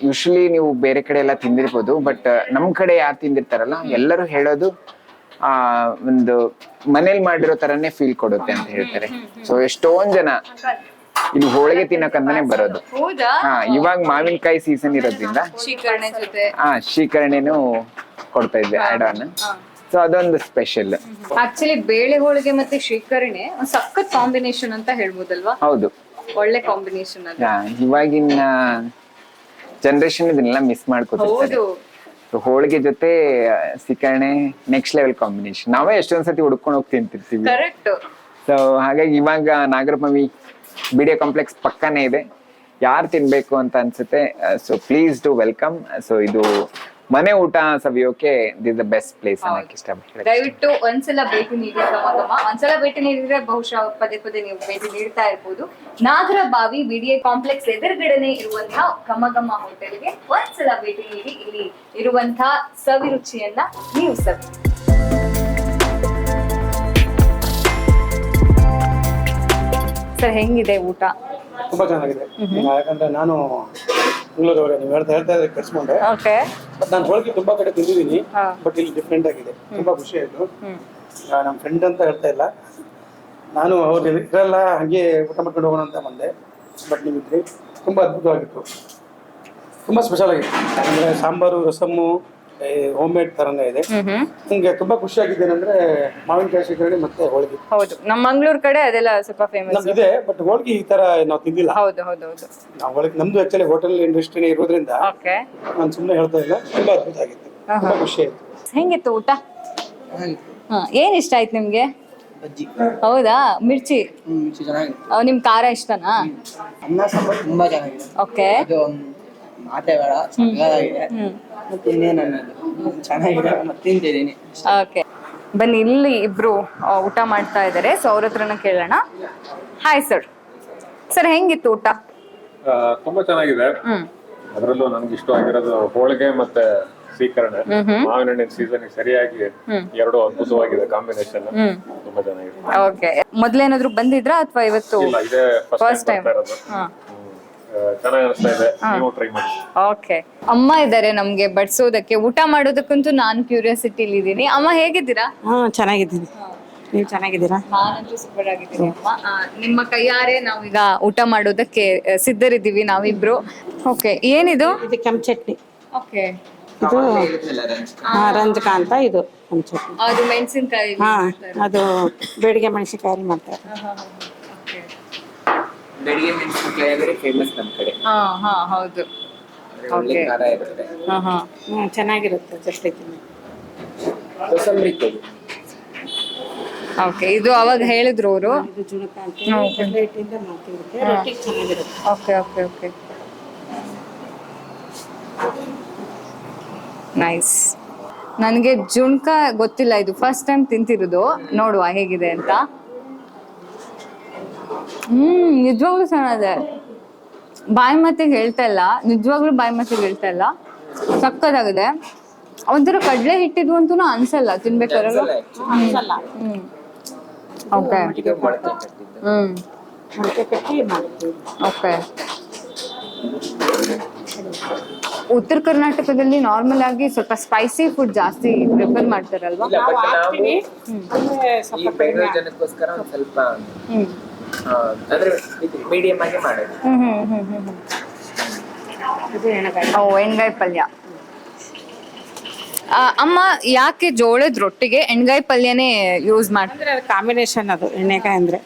ಯೂಶಲಿ ನೀವು ಬೇರೆ ಕಡೆ ಎಲ್ಲ ತಿಂದಿರ್ಬೋದು, ಬಟ್ ನಮ್ ಕಡೆ ಯಾರು ತಿಂದಿರ್ತಾರಲ್ಲ ಎಲ್ಲರೂ ಹೇಳೋದು ಒಂದು ಮನೇಲಿ ಮಾಡಿರೋ ತರನೇ ಫೀಲ್ ಕೊಡುತ್ತೆ ಅಂತ ಹೇಳ್ತಾರೆ. ಸೊ ಎಷ್ಟೊಂದ್ ಜನ ಇಲ್ಲಿ ಹೋಳಿಗೆ ತಿನ್ನಕಂತಾನೆ ಬರೋದು. ಹೌದಾ? ಇವಾಗ ಮಾವಿನಕಾಯಿ ಸೀಸನ್ ಇರೋದ್ರಿಂದ ಶೀಕರಣೆ ಜೊತೆ ಶೀಕರಣೆನೂ ಕೊಡ್ತಾ ಇದ್ದೆ ಆಡ್ ಆನ್. ಸೊ ಅದೊಂದು ಸ್ಪೆಷಲ್. ಆಕ್ಚುಲಿ ಬೇಳೆ ಹೋಳಿಗೆ ಮತ್ತೆ ಶೀಕರಣೆ ಸಖತ್ ಕಾಂಬಿನೇಷನ್ ಅಂತ ಹೇಳ್ಬೋದಲ್ವಾ? ಹೌದು, ಒಳ್ಳೆ ಕಾಂಬಿನೇಷನ್ ಅದು. ಇವಾಗಿನ ಜನರೇಷನ್ ಇದನ್ನೆಲ್ಲ ಮಿಸ್ ಮಾಡ್ಕೊತಿರ್ತಾರೆ. ಹೌದು. ಹೋಳಿಗೆ ಜೊತೆ ಸೀಕರಣೆ ನೆಕ್ಸ್ಟ್ ಲೆವೆಲ್ ಕಾಂಬಿನೇಷನ್. ನಾವೇ ಎಷ್ಟೊಂದ್ಸತಿ ಹುಡ್ಕೊಂಡು ಹೋಗಿ ತಿಂತಿರ್ತೀವಿ. ಕರೆಕ್ಟ್. ಸೊ ಹಾಗಾಗಿ ಇವಾಗ ನಾಗರಮವಿ ಬಿಡಿಎ ಕಾಂಪ್ಲೆಕ್ಸ್ ಪಕ್ಕನೇ ಇದೆ, ಯಾರು ತಿನ್ಬೇಕು ಅಂತ ಅನ್ಸುತ್ತೆ so please do welcome. So ಇದು ಮನೆ ಊಟ ಸವಿಯೋಕೆ ದಿಸ್ ದ ಬೆಸ್ಟ್ ಪ್ಲೇಸ್ ಅನ್ನಕ್ಕೆ ಇಷ್ಟಪಡ್ತೀನಿ. ದಯವಿಟ್ಟು ಒಂದ್ಸಲ ಭೇಟಿ ನೀಡಿ. ಒಂದ್ಸಲ ಭೇಟಿ ನೀಡಿದ್ರೆ ಬಹುಶಃ ಪದೇ ಪದೇ ನೀವು ಭೇಟಿ ನೀಡ್ತಾ ಇರ್ಬೋದು. ನಾಗರಬಾವಿ ಬಿಡಿಎ ಕಾಂಪ್ಲೆಕ್ಸ್ ಎದುರುಗಡೆನೆ ಇರುವಂತಹ ಘಮ ಹೋಟೆಲ್ಗೆ ಒಂದ್ಸಲ ಭೇಟಿ ನೀಡಿ ಇಲ್ಲಿ ಇರುವಂತಹ ಸವಿರುಚಿಯನ್ನ ನೀವು ಸವಿ. ಸರ್ ಹೆಂಗಿದೆ ಊಟ? ತುಂಬಾ ಚೆನ್ನಾಗಿದೆ. ಯಾಕಂದ್ರೆ ನಾನು ಮಂಗಳೂರವರೇ, ನೀವು ಹೇಳ್ತಾ ಇದ್ರೆ ಕರ್ಸ್ಕೊಂಡೆ. ಓಕೆ. ಬಟ್ ನಾನು ಹೋಳಿಗೆ ತುಂಬಾ ಕಡೆ ತಿಂದಿದ್ದೀನಿ, ಬಟ್ ಇಲ್ಲಿ ಡಿಫ್ರೆಂಟ್ ಆಗಿದೆ. ತುಂಬಾ ಖುಷಿ ಆಯ್ತು. ನಮ್ಮ ಫ್ರೆಂಡ್ ಅಂತ ಹೇಳ್ತಾ ಇಲ್ಲ, ನಾನು ಅವ್ರು ಇರಲ್ಲ ಹಾಗೆ ಊಟ ಮಾಡ್ಕೊಂಡು ಹೋಗೋಣ ಅಂತ ಬಂದೆ. ಬಟ್ ನೀವಿದ್ರಿ, ತುಂಬ ಅದ್ಭುತವಾಗಿತ್ತು, ತುಂಬ ಸ್ಪೆಷಲ್ ಆಗಿತ್ತು. ಅಂದರೆ ಸಾಂಬಾರು, ರಸಮ್ಮು ಹೋಮ್ ಮೇಡ್ ಥರನೇ ಇದೆ. ನಿಮಗೆ ತುಂಬ ಖುಷಿಯಾಗಿದ್ದೇನೆ ಅಂದರೆ ಮಾವಿನಕಾಯಿ ಶೇಖರಣೆ ಮತ್ತೆ ಹೋಳಿಗೆ. ಹೌದು, ನಮ್ಮ ಮಂಗಳೂರು ಕಡೆ ಅದೆಲ್ಲ ಸ್ವಲ್ಪ ಫೇಮಸ್. ನಮ್ಗಿದೆ, ಬಟ್ ಹೋಳಿಗೆ ಈ ಥರ ನಾವು ತಿಂದಿಲ್ಲ. ಹೌದು ಹೌದು ಹೌದು. ನಾವು ಹೋಳಿಗೆ ನಮ್ದು ಆ್ಯಕ್ಚುಲಿ ಹೋಟೆಲ್ ಇಂಡಸ್ಟ್ರಿನೇ ಇರೋದ್ರಿಂದ ಓಕೆ, ನಾನು ಸುಮ್ಮನೆ ಹೇಳ್ತಾ ಇಲ್ಲ, ತುಂಬ ಅದ್ಭುತ ಆಗಿತ್ತು, ತುಂಬ ಖುಷಿ ಆಯಿತು. ಹೆಂಗಿತ್ತು ಊಟ? ಏನ್ ಇಷ್ಟ ಆಯ್ತು ನಿಮ್ಗೆ? ಬಜ್ಜಿ. ಹೌದಾ? ಮಿರ್ಚಿ ಚೆನ್ನಾಗಿತ್ತು. ನಿಮ್ ಖಾರ ಇಷ್ಟನಾ? ಅನ್ನ ಸಾಂಬಾರು ತುಂಬಾ ಚೆನ್ನಾಗಿದೆ. ಓಕೆ, ಅದು ಮಾತೆ ಬೇಡ, ಸಕ್ಕತ್ತಾಗಿದೆ. ಮತ್ತೆ ಇನ್ನೇನು ಅನ್ನೋದು ಚೆನ್ನಾಗಿದೆ, ಮತ್ತೆ ತಿಂತಿದ್ದೀನಿ. ಓಕೆ, ಬನ್ನಿ ಇಲ್ಲಿ ಇಬ್ರು ಊಟ ಮಾಡ್ತಾ ಇದ್ದಾರೆ. ಸೊ ಅವ್ರ ಹತ್ರನ ಕೇಳೋಣ. Hi sir. ಸರ್ ಹೆಂಗಿತ್ತು ಊಟ? ತುಂಬಾ ಚೆನ್ನಾಗಿದೆ. ಅದರಲ್ಲೂ ನನ್ಗೆ ಇಷ್ಟ ಆಗಿರೋದು ಹೋಳಿಗೆ ಮತ್ತೆ ಸೀಕರಣೆ. ಮಾವಿನ ಹಣ್ಣಿನ ಸೀಸನ್ ಸರಿಯಾಗಿ ಎರಡು ಅದ್ಭುತವಾಗಿದೆ ಕಾಂಬಿನೇಷನ್. ತುಂಬಾ ಚೆನ್ನಾಗಿದೆ. ಓಕೆ, ಮೊದ್ಲೇನಾದ್ರು ಬಂದಿದ್ರಾ ಅಥವಾ ಇವತ್ತು ಇಲ್ಲ, ಇದೇ ಫಸ್ಟ್ ಟೈಮ್ ಇರೋದು. ಚೆನ್ನಾಗಿ ಅನಿಸ್ತಾ ಇದೆ, ನೀವು ಟ್ರೈ ಮಾಡಿ. ಓಕೆ, ಅಮ್ಮ ಇದ್ದಾರೆ ನಮ್ಗೆ ಬಡ್ಸೋದಕ್ಕೆ. ಊಟ ಮಾಡೋದಕ್ಕಂತೂ ನಾನು ಕ್ಯೂರಿಯಾಸಿಟಿಲಿ ಇದ್ದೀನಿ. ಅಮ್ಮ ಹೇಗಿದ್ದೀರಾ? ಚೆನ್ನಾಗಿದ್ದೀನಿ. ನೀವು ಚೆನ್ನಾಗಿದ್ದೀರಾ? ನಾನಂತೂ ಸೂಪರ್ ಆಗಿದ್ದೀನಿ ಅಮ್ಮ. ನಿಮ್ಮ ಕೈಯಾರೆ ನಾವೀಗ ಊಟ ಮಾಡೋದಕ್ಕೆ ಸಿದ್ಧರಿದ್ದೀವಿ ನಾವಿಬ್ರು. ಓಕೆ, ಏನಿದು? ಇದು ಕೆಂಪು ಚಟ್ನಿ. ಓಕೆ, ಇದು ರಂಜಕ ಅಂತ. ಇದು ಕೆಂಪು ಚಟ್ನಿ. ಅದು ಮೆಣಸಿನಕಾಯಿ. ಅದು ಬೇಡಿಗೆ ಮೆಣಸಿನಕಾಯಿ ಮಾಡ್ತಾರೆ. ಬೆಳಿಗ್ಗೆ ಮೆಣಸಿನಕಾಯಿ ಅಂದ್ರೆ ಫೇಮಸ್ ನಮ್ಮ ಕಡೆ. ಹೌದು. ಒಳ್ಳೆ ಖಾರ ಇರುತ್ತೆ. ಚೆನ್ನಾಗಿರುತ್ತೆ ಜೊತೆ ತಿನ್ನಿ. ಕೋಸಂಬರಿ ಕೊಡಿ. ಓಕೆ, ಇದು ಅವಾಗ ಹೇಳಿದ್ರು ಅವರು. ಇದು ಜುಣಕ ಅಂತ ಕಡಲೆ ಹಿಟ್ಟಿಂದ ಮಾಡ್ತಿರುತ್ತೆ, ರೊಟ್ಟಿಗೆ ಚೆನ್ನಾಗಿರುತ್ತೆ. Okay okay okay, nice. ನನಗೆ ಜುಣ್ಕ ಗೊತ್ತಿಲ್ಲ, ಇದು ಫಸ್ಟ್ ಟೈಮ್ ತಿಂತಿರೋದು. ನೋಡುವ ಹೇಗಿದೆ ಅಂತ. ನಿಜವಾಗ್ಲೂ ಚೆನ್ನಾಗಿದೆ. ಬಾಯಿ ಮಾತಿಗೆ ಹೇಳ್ತಾ ಇಲ್ಲ, ನಿಜವಾಗ್ಲೂ ಬಾಯಿ ಮಾತಿಗೆ ಹೇಳ್ತಾ ಇಲ್ಲ, ಸಕ್ಕತ್ತಾಗಿದೆ. ಒಂಥರ ಕಡಲೆ ಹಿಟ್ಟಿದ್ವು ಅಂತೂ ಅನ್ಸಲ್ಲ ತಿನ್ಬೇಕಾರಲ್ಲ. ಓಕೆ, ಮೊಳಕೆ ಕಟ್ಟಿ ಮಾಡ್ತೀವಿ. ಓಕೆ. ಉತ್ತರ ಕರ್ನಾಟಕದಲ್ಲಿ ನಾರ್ಮಲ್ ಆಗಿ ಸ್ವಲ್ಪ ಸ್ಪೈಸಿ ಫುಡ್ ಜಾಸ್ತಿ ಪ್ರಿಫರ್ ಮಾಡ್ತಾರಲ್ವಾ? ನಾವು ಹಾಕ್ತೀವಿ, ಈ ಸ್ವಲ್ಪ ಬೆಂಗಳೂರು ಜನಕ್ಕೋಸ್ಕರ ಒಂದ್ ಸ್ವಲ್ಪ ಅಂದ್ರೆ ಮೀಡಿಯಂ ಆಗಿ ಮಾಡೋದು. ಇದು ಎಣ್ಣೆಗಾಯಿ. ಎಣ್ಗಾಯಿ ಪಲ್ಯ. ಅಮ್ಮ ಯಾಕೆ ಜೋಳದ ರೊಟ್ಟಿಗೆ ಎಣ್ಗಾಯಿ ಪಲ್ಯನೇ ಯೂಸ್ ಮಾಡ್ತಾರೆ? ಅಂದ್ರೆ ಅದು ಕಾಂಬಿನೇಷನ್, ಅದು ಎಣ್ಣೆಗಾಯಿ ಅಂದ್ರೆ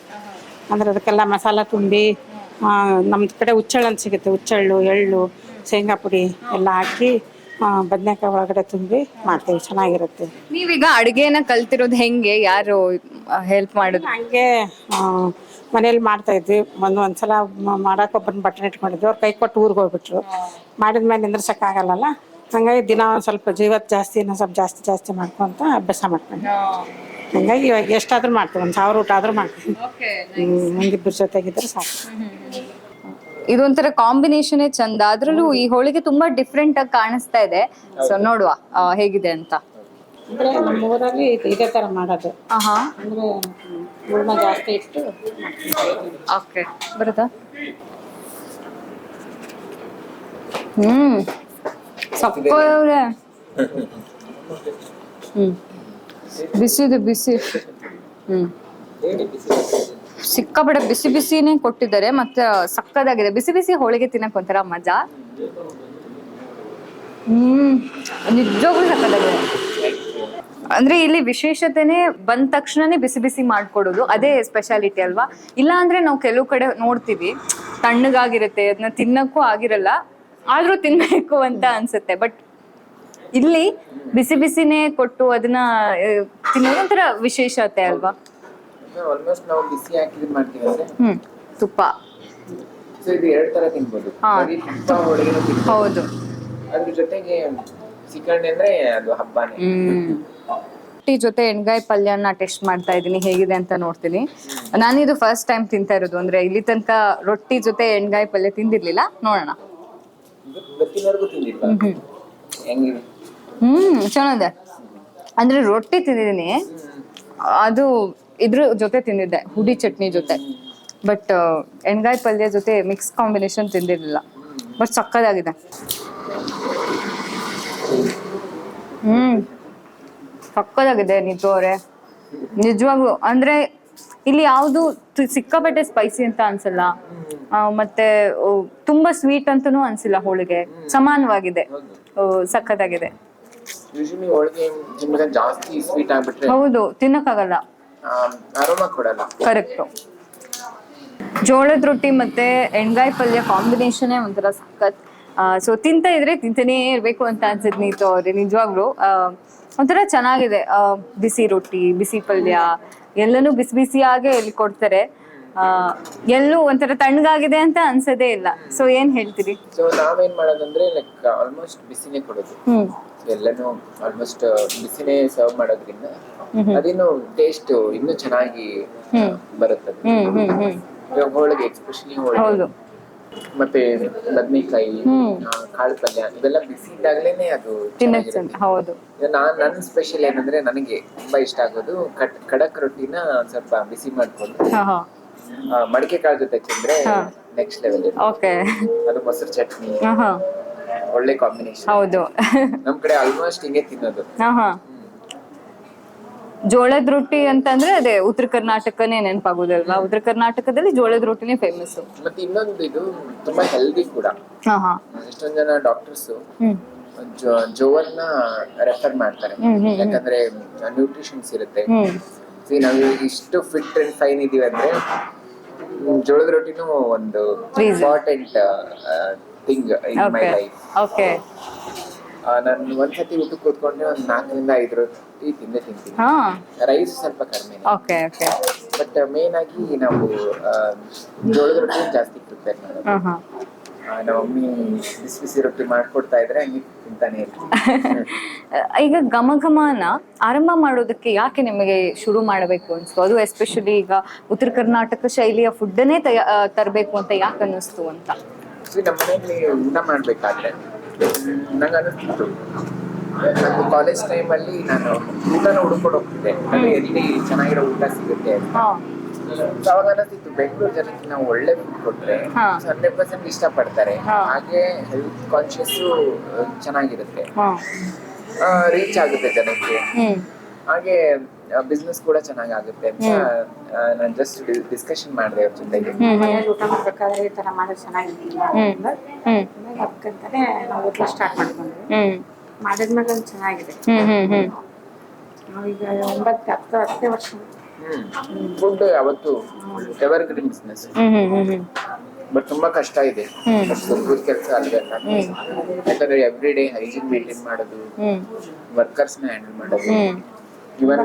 ಅದಕ್ಕೆಲ್ಲ ಮಸಾಲ ತುಂಬಿ, ನಮ್ದು ಕಡೆ ಹುಚ್ಚಳ್ಳು ಅಂತ ಸಿಗುತ್ತೆ, ಹುಚ್ಚಳ್ಳು, ಎಳ್ಳು, ಶೇಂಗಾ ಪುಡಿ ಎಲ್ಲ ಹಾಕಿ ಬದನೆಕಾಯಿ ಒಳಗಡೆ ತುಂಬಿ ಮಾಡ್ತೀವಿ, ಚೆನ್ನಾಗಿರುತ್ತೆ. ನೀವೀಗ ಅಡುಗೆನ ಕಲ್ತಿರೋದು ಹೆಂಗೆ? ಯಾರು ಹೆಲ್ಪ್ ಮಾಡಿದ್ರು? ಹಂಗೆ ಮನೇಲಿ ಮಾಡ್ತಾ ಇದ್ವಿ. ಒಂದ್ಸಲ ಮಾಡಕ್ಕೆ ಒಬ್ಬರನ್ನ ಬಟ್ಟೆ ಇಟ್ಕೊಂಡಿದ್ವಿ, ಅವ್ರು ಕೈ ಕೊಟ್ಟು ಊರಿಗೆ ಹೋಗ್ಬಿಟ್ರು. ಮಾಡಿದ್ಮೇಲೆ ನಿಂದ್ರಸಕ್ಕಾಗಲ್ಲ, ಹಂಗಾಗಿ ದಿನ ಒಂದು ಸ್ವಲ್ಪ ಜೀವತ್ತು ಜಾಸ್ತಿ, ಇನ್ನೂ ಸ್ವಲ್ಪ ಜಾಸ್ತಿ ಮಾಡ್ಕೊಂತ ಅಭ್ಯಾಸ ಮಾಡ್ಕೊಂಡು ಹಂಗಾಗಿ ಇವಾಗ ಎಷ್ಟಾದ್ರೂ ಮಾಡ್ತೀವಿ, 1000 ಊಟ ಆದ್ರೂ ಮಾಡ್ತೀವಿ. ಒಂದಿಬ್ಬರ ಜೊತೆಗಿದ್ರೆ ಸಾಕು. ಇದೊಂಥರ ಕಾಂಬಿನೇಷನ್ ಚಂದ. ಅದ್ರಲ್ಲೂ ಈ ಹೋಳಿಗೆ ತುಂಬಾ ಡಿಫ್ರೆಂಟ್ ಆಗಿ ಕಾಣಿಸ್ತಾ ಇದೆ. ಸೊ ನೋಡುವ ಹೇಗಿದೆ ಅಂತ. ಅಂದ್ರೆ ನಮ್ಮ ಊರಲ್ಲಿ ಇದೇ ತರ ಮಾಡೋದು. ಅಂದ್ರೆ ಹೂರ್ಣ ಜಾಸ್ತಿ ಇಟ್ಟು ಓಕೆ, ಬರುತ್ತಾ? ಸಕ್ಕರೆ. ಬಿಸಿದು ಬಿಸಿ. ಸಿಕ್ಕಾಪಟ್ಟೆ ಬಿಸಿ ಬಿಸಿನೇ ಕೊಟ್ಟಿದ್ದಾರೆ. ಮತ್ತೆ ಸಕ್ಕದಾಗಿದೆ. ಬಿಸಿ ಬಿಸಿ ಹೋಳಿಗೆ ತಿನ್ನಕ್ ಒಂಥರ ಮಜಾ. ನಿಜವಾಗ್ಲೂ ಸಕ್ಕದಾಗಿದೆ. ಅಂದ್ರೆ ಇಲ್ಲಿ ವಿಶೇಷತೆನೆ ಬಂದ ತಕ್ಷಣನೇ ಬಿಸಿ ಬಿಸಿ ಮಾಡ್ಕೊಡೋದು, ಅದೇ ಸ್ಪೆಷಾಲಿಟಿ ಅಲ್ವಾ? ಇಲ್ಲ ಅಂದ್ರೆ ನಾವು ಕೆಲವು ಕಡೆ ನೋಡ್ತೀವಿ ತಣ್ಣಗಾಗಿರುತ್ತೆ, ಅದನ್ನ ತಿನ್ನಕ್ಕೂ ಆಗಿರಲ್ಲ, ಆದ್ರೂ ತಿನ್ಬೇಕು ಅಂತ ಅನ್ಸುತ್ತೆ. ಬಟ್ ಇಲ್ಲಿ ಬಿಸಿ ಬಿಸಿನೇ ಕೊಟ್ಟು ಅದನ್ನ ತಿನ್ನೋದು ಒಂಥರ ವಿಶೇಷತೆ ಅಲ್ವಾ? ಆಲ್ಮೋಸ್ಟ್ ನಾವು ಬಿಸಿ ಹಾಕಿದ್ರೆ ಮಾಡ್ತೀವಿ ಅಂದ್ರೆ ತುಪ್ಪ. ಸೊ ಇದು 2 ತರ ತಿನ್ಬೋದು. ತುಪ್ಪ ಹೋಳಿಗೆನೂ ತಿನ್ಬೋದು. ಹೌದು. ಅದ್ರ ಜೊತೆಗೆ ಸಿಕರಣೆ ಅಂದ್ರೆ ಅದು ಹಬ್ಬನೇ. ರೊಟ್ಟಿ ಜೊತೆ ಎಣ್ಗಾಯಿ ಪಲ್ಯನ ಟೆಸ್ಟ್ ಮಾಡ್ತಾ ಇದ್ದೀನಿ, ಹೇಗಿದೆ ಅಂತ ನೋಡ್ತೀನಿ. ನಾನಿದು ಫಸ್ಟ್ ಟೈಮ್ ತಿಂತಾ ಇರೋದು. ಅಂದ್ರೆ ಇಲ್ಲಿ ತನಕ ರೊಟ್ಟಿ ಜೊತೆ ಎಣ್ಗಾಯಿ ಪಲ್ಯ ತಿಂದಿರ್ಲಿಲ್ಲ. ನೋಡೋಣ. ಗೊತ್ತಿನವರೆಗೂ ತಿಂದಿಲ್ವಾ? ಹೆಂಗಿದೆ? ಚೆನ್ನಾಗಿದೆ. ಅಂದ್ರೆ ರೊಟ್ಟಿ ತಿಂದಿದ್ದೀನಿ, ಅದು ಇದ್ರ ಜೊತೆ ತಿಂದಿದ್ದೆ, ಹುಡಿ ಚಟ್ನಿ ಜೊತೆ. ಬಟ್ ಎಣ್ಗಾಯಿ ಪಲ್ಯ ಜೊತೆ ಮಿಕ್ಸ್ ಕಾಂಬಿನೇಷನ್ ತಿಂದಿರ್ಲಿಲ್ಲ. ಬಟ್ ಸಕ್ಕದಾಗಿದೆ. ಸಕ್ಕದಾಗಿದೆ ನೀತು ಅವರೇ, ನಿಜವಾಗ್ಲು. ಅಂದ್ರೆ ಇಲ್ಲಿ ಯಾವುದು ಸಿಕ್ಕಾಪಟ್ಟೆ ಸ್ಪೈಸಿ ಅಂತ ಅನ್ಸಲ್ಲ, ಮತ್ತೆ ತುಂಬಾ ಸ್ವೀಟ್ ಅಂತನೂ ಅನ್ಸಿಲ್ಲ. ಹೋಳಿಗೆ ಸಮಾನವಾಗಿದೆ, ಸಖತ್ತಾಗಿದೆ. ಯೂಶಲಿ ಹೋಳಿಗೆ ನಿಮ್ಗೆ ಜಾಸ್ತಿ ಸ್ವೀಟ್ ಆಗ್ಬಿಟ್ರೆ ಹೌದು, ತಿನ್ನಕ್ಕಾಗಲ್ಲ, ಅರೋಮಾ ಕೊಡಲ್ಲ. ಕರೆಕ್ಟ್. ಜೋಳದ ರೊಟ್ಟಿ ಮತ್ತೆ ಎಣ್ಗಾಯಿ ಪಲ್ಯ ಕಾಂಬಿನೇಷನ್ ಒಂಥರ ಸಖತ್. ಸೊ ತಿಂತ ಇದ್ರೆ ತಿಂತಾನೇ ಇರ್ಬೇಕು ಅಂತ ಅನ್ಸುತ್ತೆ ನೀತು ಅವ್ರೆ, ನಿಜವಾಗ್ಲು ಒಂಥರ ಚೆನ್ನಾಗಿದೆ. ಬಿಸಿ ರೊಟ್ಟಿ, ಬಿಸಿ ಪಲ್ಯ ಎಲ್ಲನೂ ಬಿಸಿ ಬಿಸಿಯಾಗೆ ಇಲ್ಲಿ ಕೊಡ್ತಾರೆ. ಎಲ್ಲೂ ಒಂಥರ ತಣ್ಣಗಾಗಿದೆ ಅಂತ ಅನ್ಸದೇ ಇಲ್ಲ. ಸೊ ಏನ್ ಹೇಳ್ತೀರಿ? ಸೊ ನಾವೇನ್ ಮಾಡೋದಂದ್ರೆ ಲೈಕ್ ಆಲ್ಮೋಸ್ಟ್ ಬಿಸಿನೇ ಕೊಡೋದು. ಎಲ್ಲನೂ ಆಲ್ಮೋಸ್ಟ್ ಬಿಸಿನೇ ಸರ್ವ್ ಮಾಡೋದ್ರಿಂದ ಅದೇನು ಟೇಸ್ಟ್ ಇನ್ನೂ ಚೆನ್ನಾಗಿ ಬರುತ್ತದೆ. ಇವಾಗ ಹೋಳಿಗೆ, ಎಸ್ಪೆಷಲಿ ಹೋಳಿಗೆ ಮತ್ತೆ ಬದ್ನೆಕಾಯಿ, ಕಾಳು ಪಲ್ಯ ಇವೆಲ್ಲ ಬಿಸಿ ಇದ್ದಾಗಲೇನೆ ಅದು ಚೆನ್ನಾಗಿರುತ್ತೆ. ಹೌದು. ನನ್ನ ಸ್ಪೆಷಲ್ ಏನಂದ್ರೆ ನನಗೆ ತುಂಬಾ ಇಷ್ಟ ಆಗೋದು ಖಡಕ್ ರೊಟ್ಟಿನ ಸ್ವಲ್ಪ ಬಿಸಿ ಮಾಡ್ಕೊಂಡು ಮಡಿಕೆ ಕಾಳು ಜೊತೆ ತಿಂದ್ರೆ ನೆಕ್ಸ್ಟ್ ಲೆವೆಲ್. ಓಕೆ. ಅದು ಮೊಸರು ಚಟ್ನಿ ಒಳ್ಳೆ ಕಾಂಬಿನೇಷನ್. ಹೌದು. ನಮ್ ಕಡೆ ಆಲ್ಮೋಸ್ಟ್ ಹಿಂಗೆ ತಿನ್ನೋದು. ಜೋಳದ ರೊಟ್ಟಿ ಅಂತಂದ್ರೆ ಅದೇ ಉತ್ತರ ಕರ್ನಾಟಕನೇ ನೆನಪಾಗೋದಲ್ವಾ? ಉತ್ತರ ಕರ್ನಾಟಕದಲ್ಲಿ ಜೋಳದ ರೊಟ್ಟಿನೇ ಫೇಮಸ್. ಮತ್ತೆ ಇನ್ನೊಂದು ಇದು ತುಂಬಾ ಹೆಲ್ದಿ ಕೂಡ. ಎಷ್ಟೊಂದ್ ಜನ ಡಾಕ್ಟರ್ಸ್ ಜೋವನ್ನ ರೆಫರ್ ಮಾಡ್ತಾರೆ, ಯಾಕಂದ್ರೆ ನ್ಯೂಟ್ರಿಷನ್ಸ್ ಇರುತ್ತೆ. ನಾವು ಇಷ್ಟು ಫಿಟ್ ಅಂಡ್ ಫೈನ್ ಇದೀವಿ ಅಂದ್ರೆ ಜೋಳದ ರೊಟ್ಟಿನೂ ಒಂದು important thing in my life. Okay. ನಾನು ಒಂದ್ಸತಿ ಊಟಕ್ಕೆ ಕೂತ್ಕೊಂಡ್ರೆ ಒಂದ್ 4 ರಿಂದ 5 ರೊಟ್ಟಿ ತಿಂತೀನಿ. ರೈಸ್ ಸ್ವಲ್ಪ ಕಡಿಮೆ. Okay okay. ಬಟ್ ಮೇನ್ ಆಗಿ ನಾವು ಜೋಳದ ರೊಟ್ಟಿ ಜಾಸ್ತಿ ಪ್ರಿಪೇರ್ ಮಾಡೋದು. ನಮ್ಮ ಮಮ್ಮಿ ಬಿಸಿ ಬಿಸಿ ರೊಟ್ಟಿ ಮಾಡ್ಕೊಡ್ತಾ ಇದ್ರೆ ಹಂಗೆ ತಿಂತಾನೆ ಇರ್ತೀನಿ. ಈಗ ಘಮಘಮನ ಆರಂಭ ಮಾಡೋದಕ್ಕೆ ಯಾಕೆ ನಿಮಗೆ ಶುರು ಮಾಡಬೇಕು ಅನ್ಸ್ತು? ಅದು ಎಸ್ಪೆಷಲಿ ಈಗ ಉತ್ತರ ಕರ್ನಾಟಕ ಶೈಲಿಯ ಫುಡ್ಡನ್ನೇ ತರಬೇಕು ಅಂತ ಯಾಕೆ ಅನ್ನಿಸ್ತು ಅಂತ? ನಮ್ಮ ಮನೆಯಲ್ಲಿ ಊಟ ಮಾಡ್ಬೇಕಾದ್ರೆ ನಂಗೆ ಅನಿಸ್ತಿತ್ತು, ನನ್ನ ಕಾಲೇಜ್ ಟೈಮಲ್ಲಿ ನಾನು ಊಟನ ಹುಡ್ಕೊಂಡು ಹೋಗ್ತಿದ್ದೆ, ಅಲ್ಲಿ ಎಲ್ಲಿ ಚೆನ್ನಾಗಿರೋ ಊಟ ಸಿಗುತ್ತೆ ಅಂತ. ಅವಾಗ ಅನಿಸ್ತಿತ್ತು ಬೆಂಗಳೂರು ಜನಕ್ಕೆ ನಾವು ಒಳ್ಳೆ ಫುಡ್ ಕೊಟ್ರೆ 100% ಇಷ್ಟಪಡ್ತಾರೆ, ಹಾಗೆ ಹೆಲ್ತ್ ಕಾನ್ಶಿಯಸ್ ಚೆನ್ನಾಗಿರುತ್ತೆ, ರೀಚ್ ಆಗುತ್ತೆ ಜನಕ್ಕೆ, ಹಾಗೆ ಬಿಸ್ನೆಸ್ ಕೂಡ ಚೆನ್ನಾಗುತ್ತೆ ಅಂತ ನಾನು ಜಸ್ಟ್ ಡಿಸ್ಕಷನ್ ಮಾಡಿದೆ ಅವ್ರ ಜೊತೆಗೆ. ಊಟ ಮಾಡ್ಬೇಕಾದ್ರೆ ಈ ತರ ಮಾಡೋದು ಚೆನ್ನಾಗಿಲ್ಲ ಅದಕ್ಕಂತಾನೆ ನಾವು ಊಟ ಸ್ಟಾರ್ಟ್ ಮಾಡ್ಕೊಂಡ್ವಿ. ಮಾಡಿದ್ಮೇಲೆ ಒಂದು ಚೆನ್ನಾಗಿದೆ. ನಾವೀಗ 9-10 ವರ್ಷ ಫುಡ್ ಯಾವತ್ತು ಎವರ್ ಗ್ರೀನ್ ಬಿಸ್ನೆಸ್. ಬಟ್ ತುಂಬಾ ಕಷ್ಟ ಇದೆ, ದೊಡ್ಡ ಕೆಲಸ ಅಲ್ವಲ್ಲ. ಯಾಕಂದ್ರೆ ಎವ್ರಿ ಡೇ ಹೈಜೀನ್ ಮೇಂಟೈನ್ ಮಾಡೋದು, ವರ್ಕರ್ಸ್ ನ ಹ್ಯಾಂಡಲ್ ಮಾಡೋದು, ಇವನ್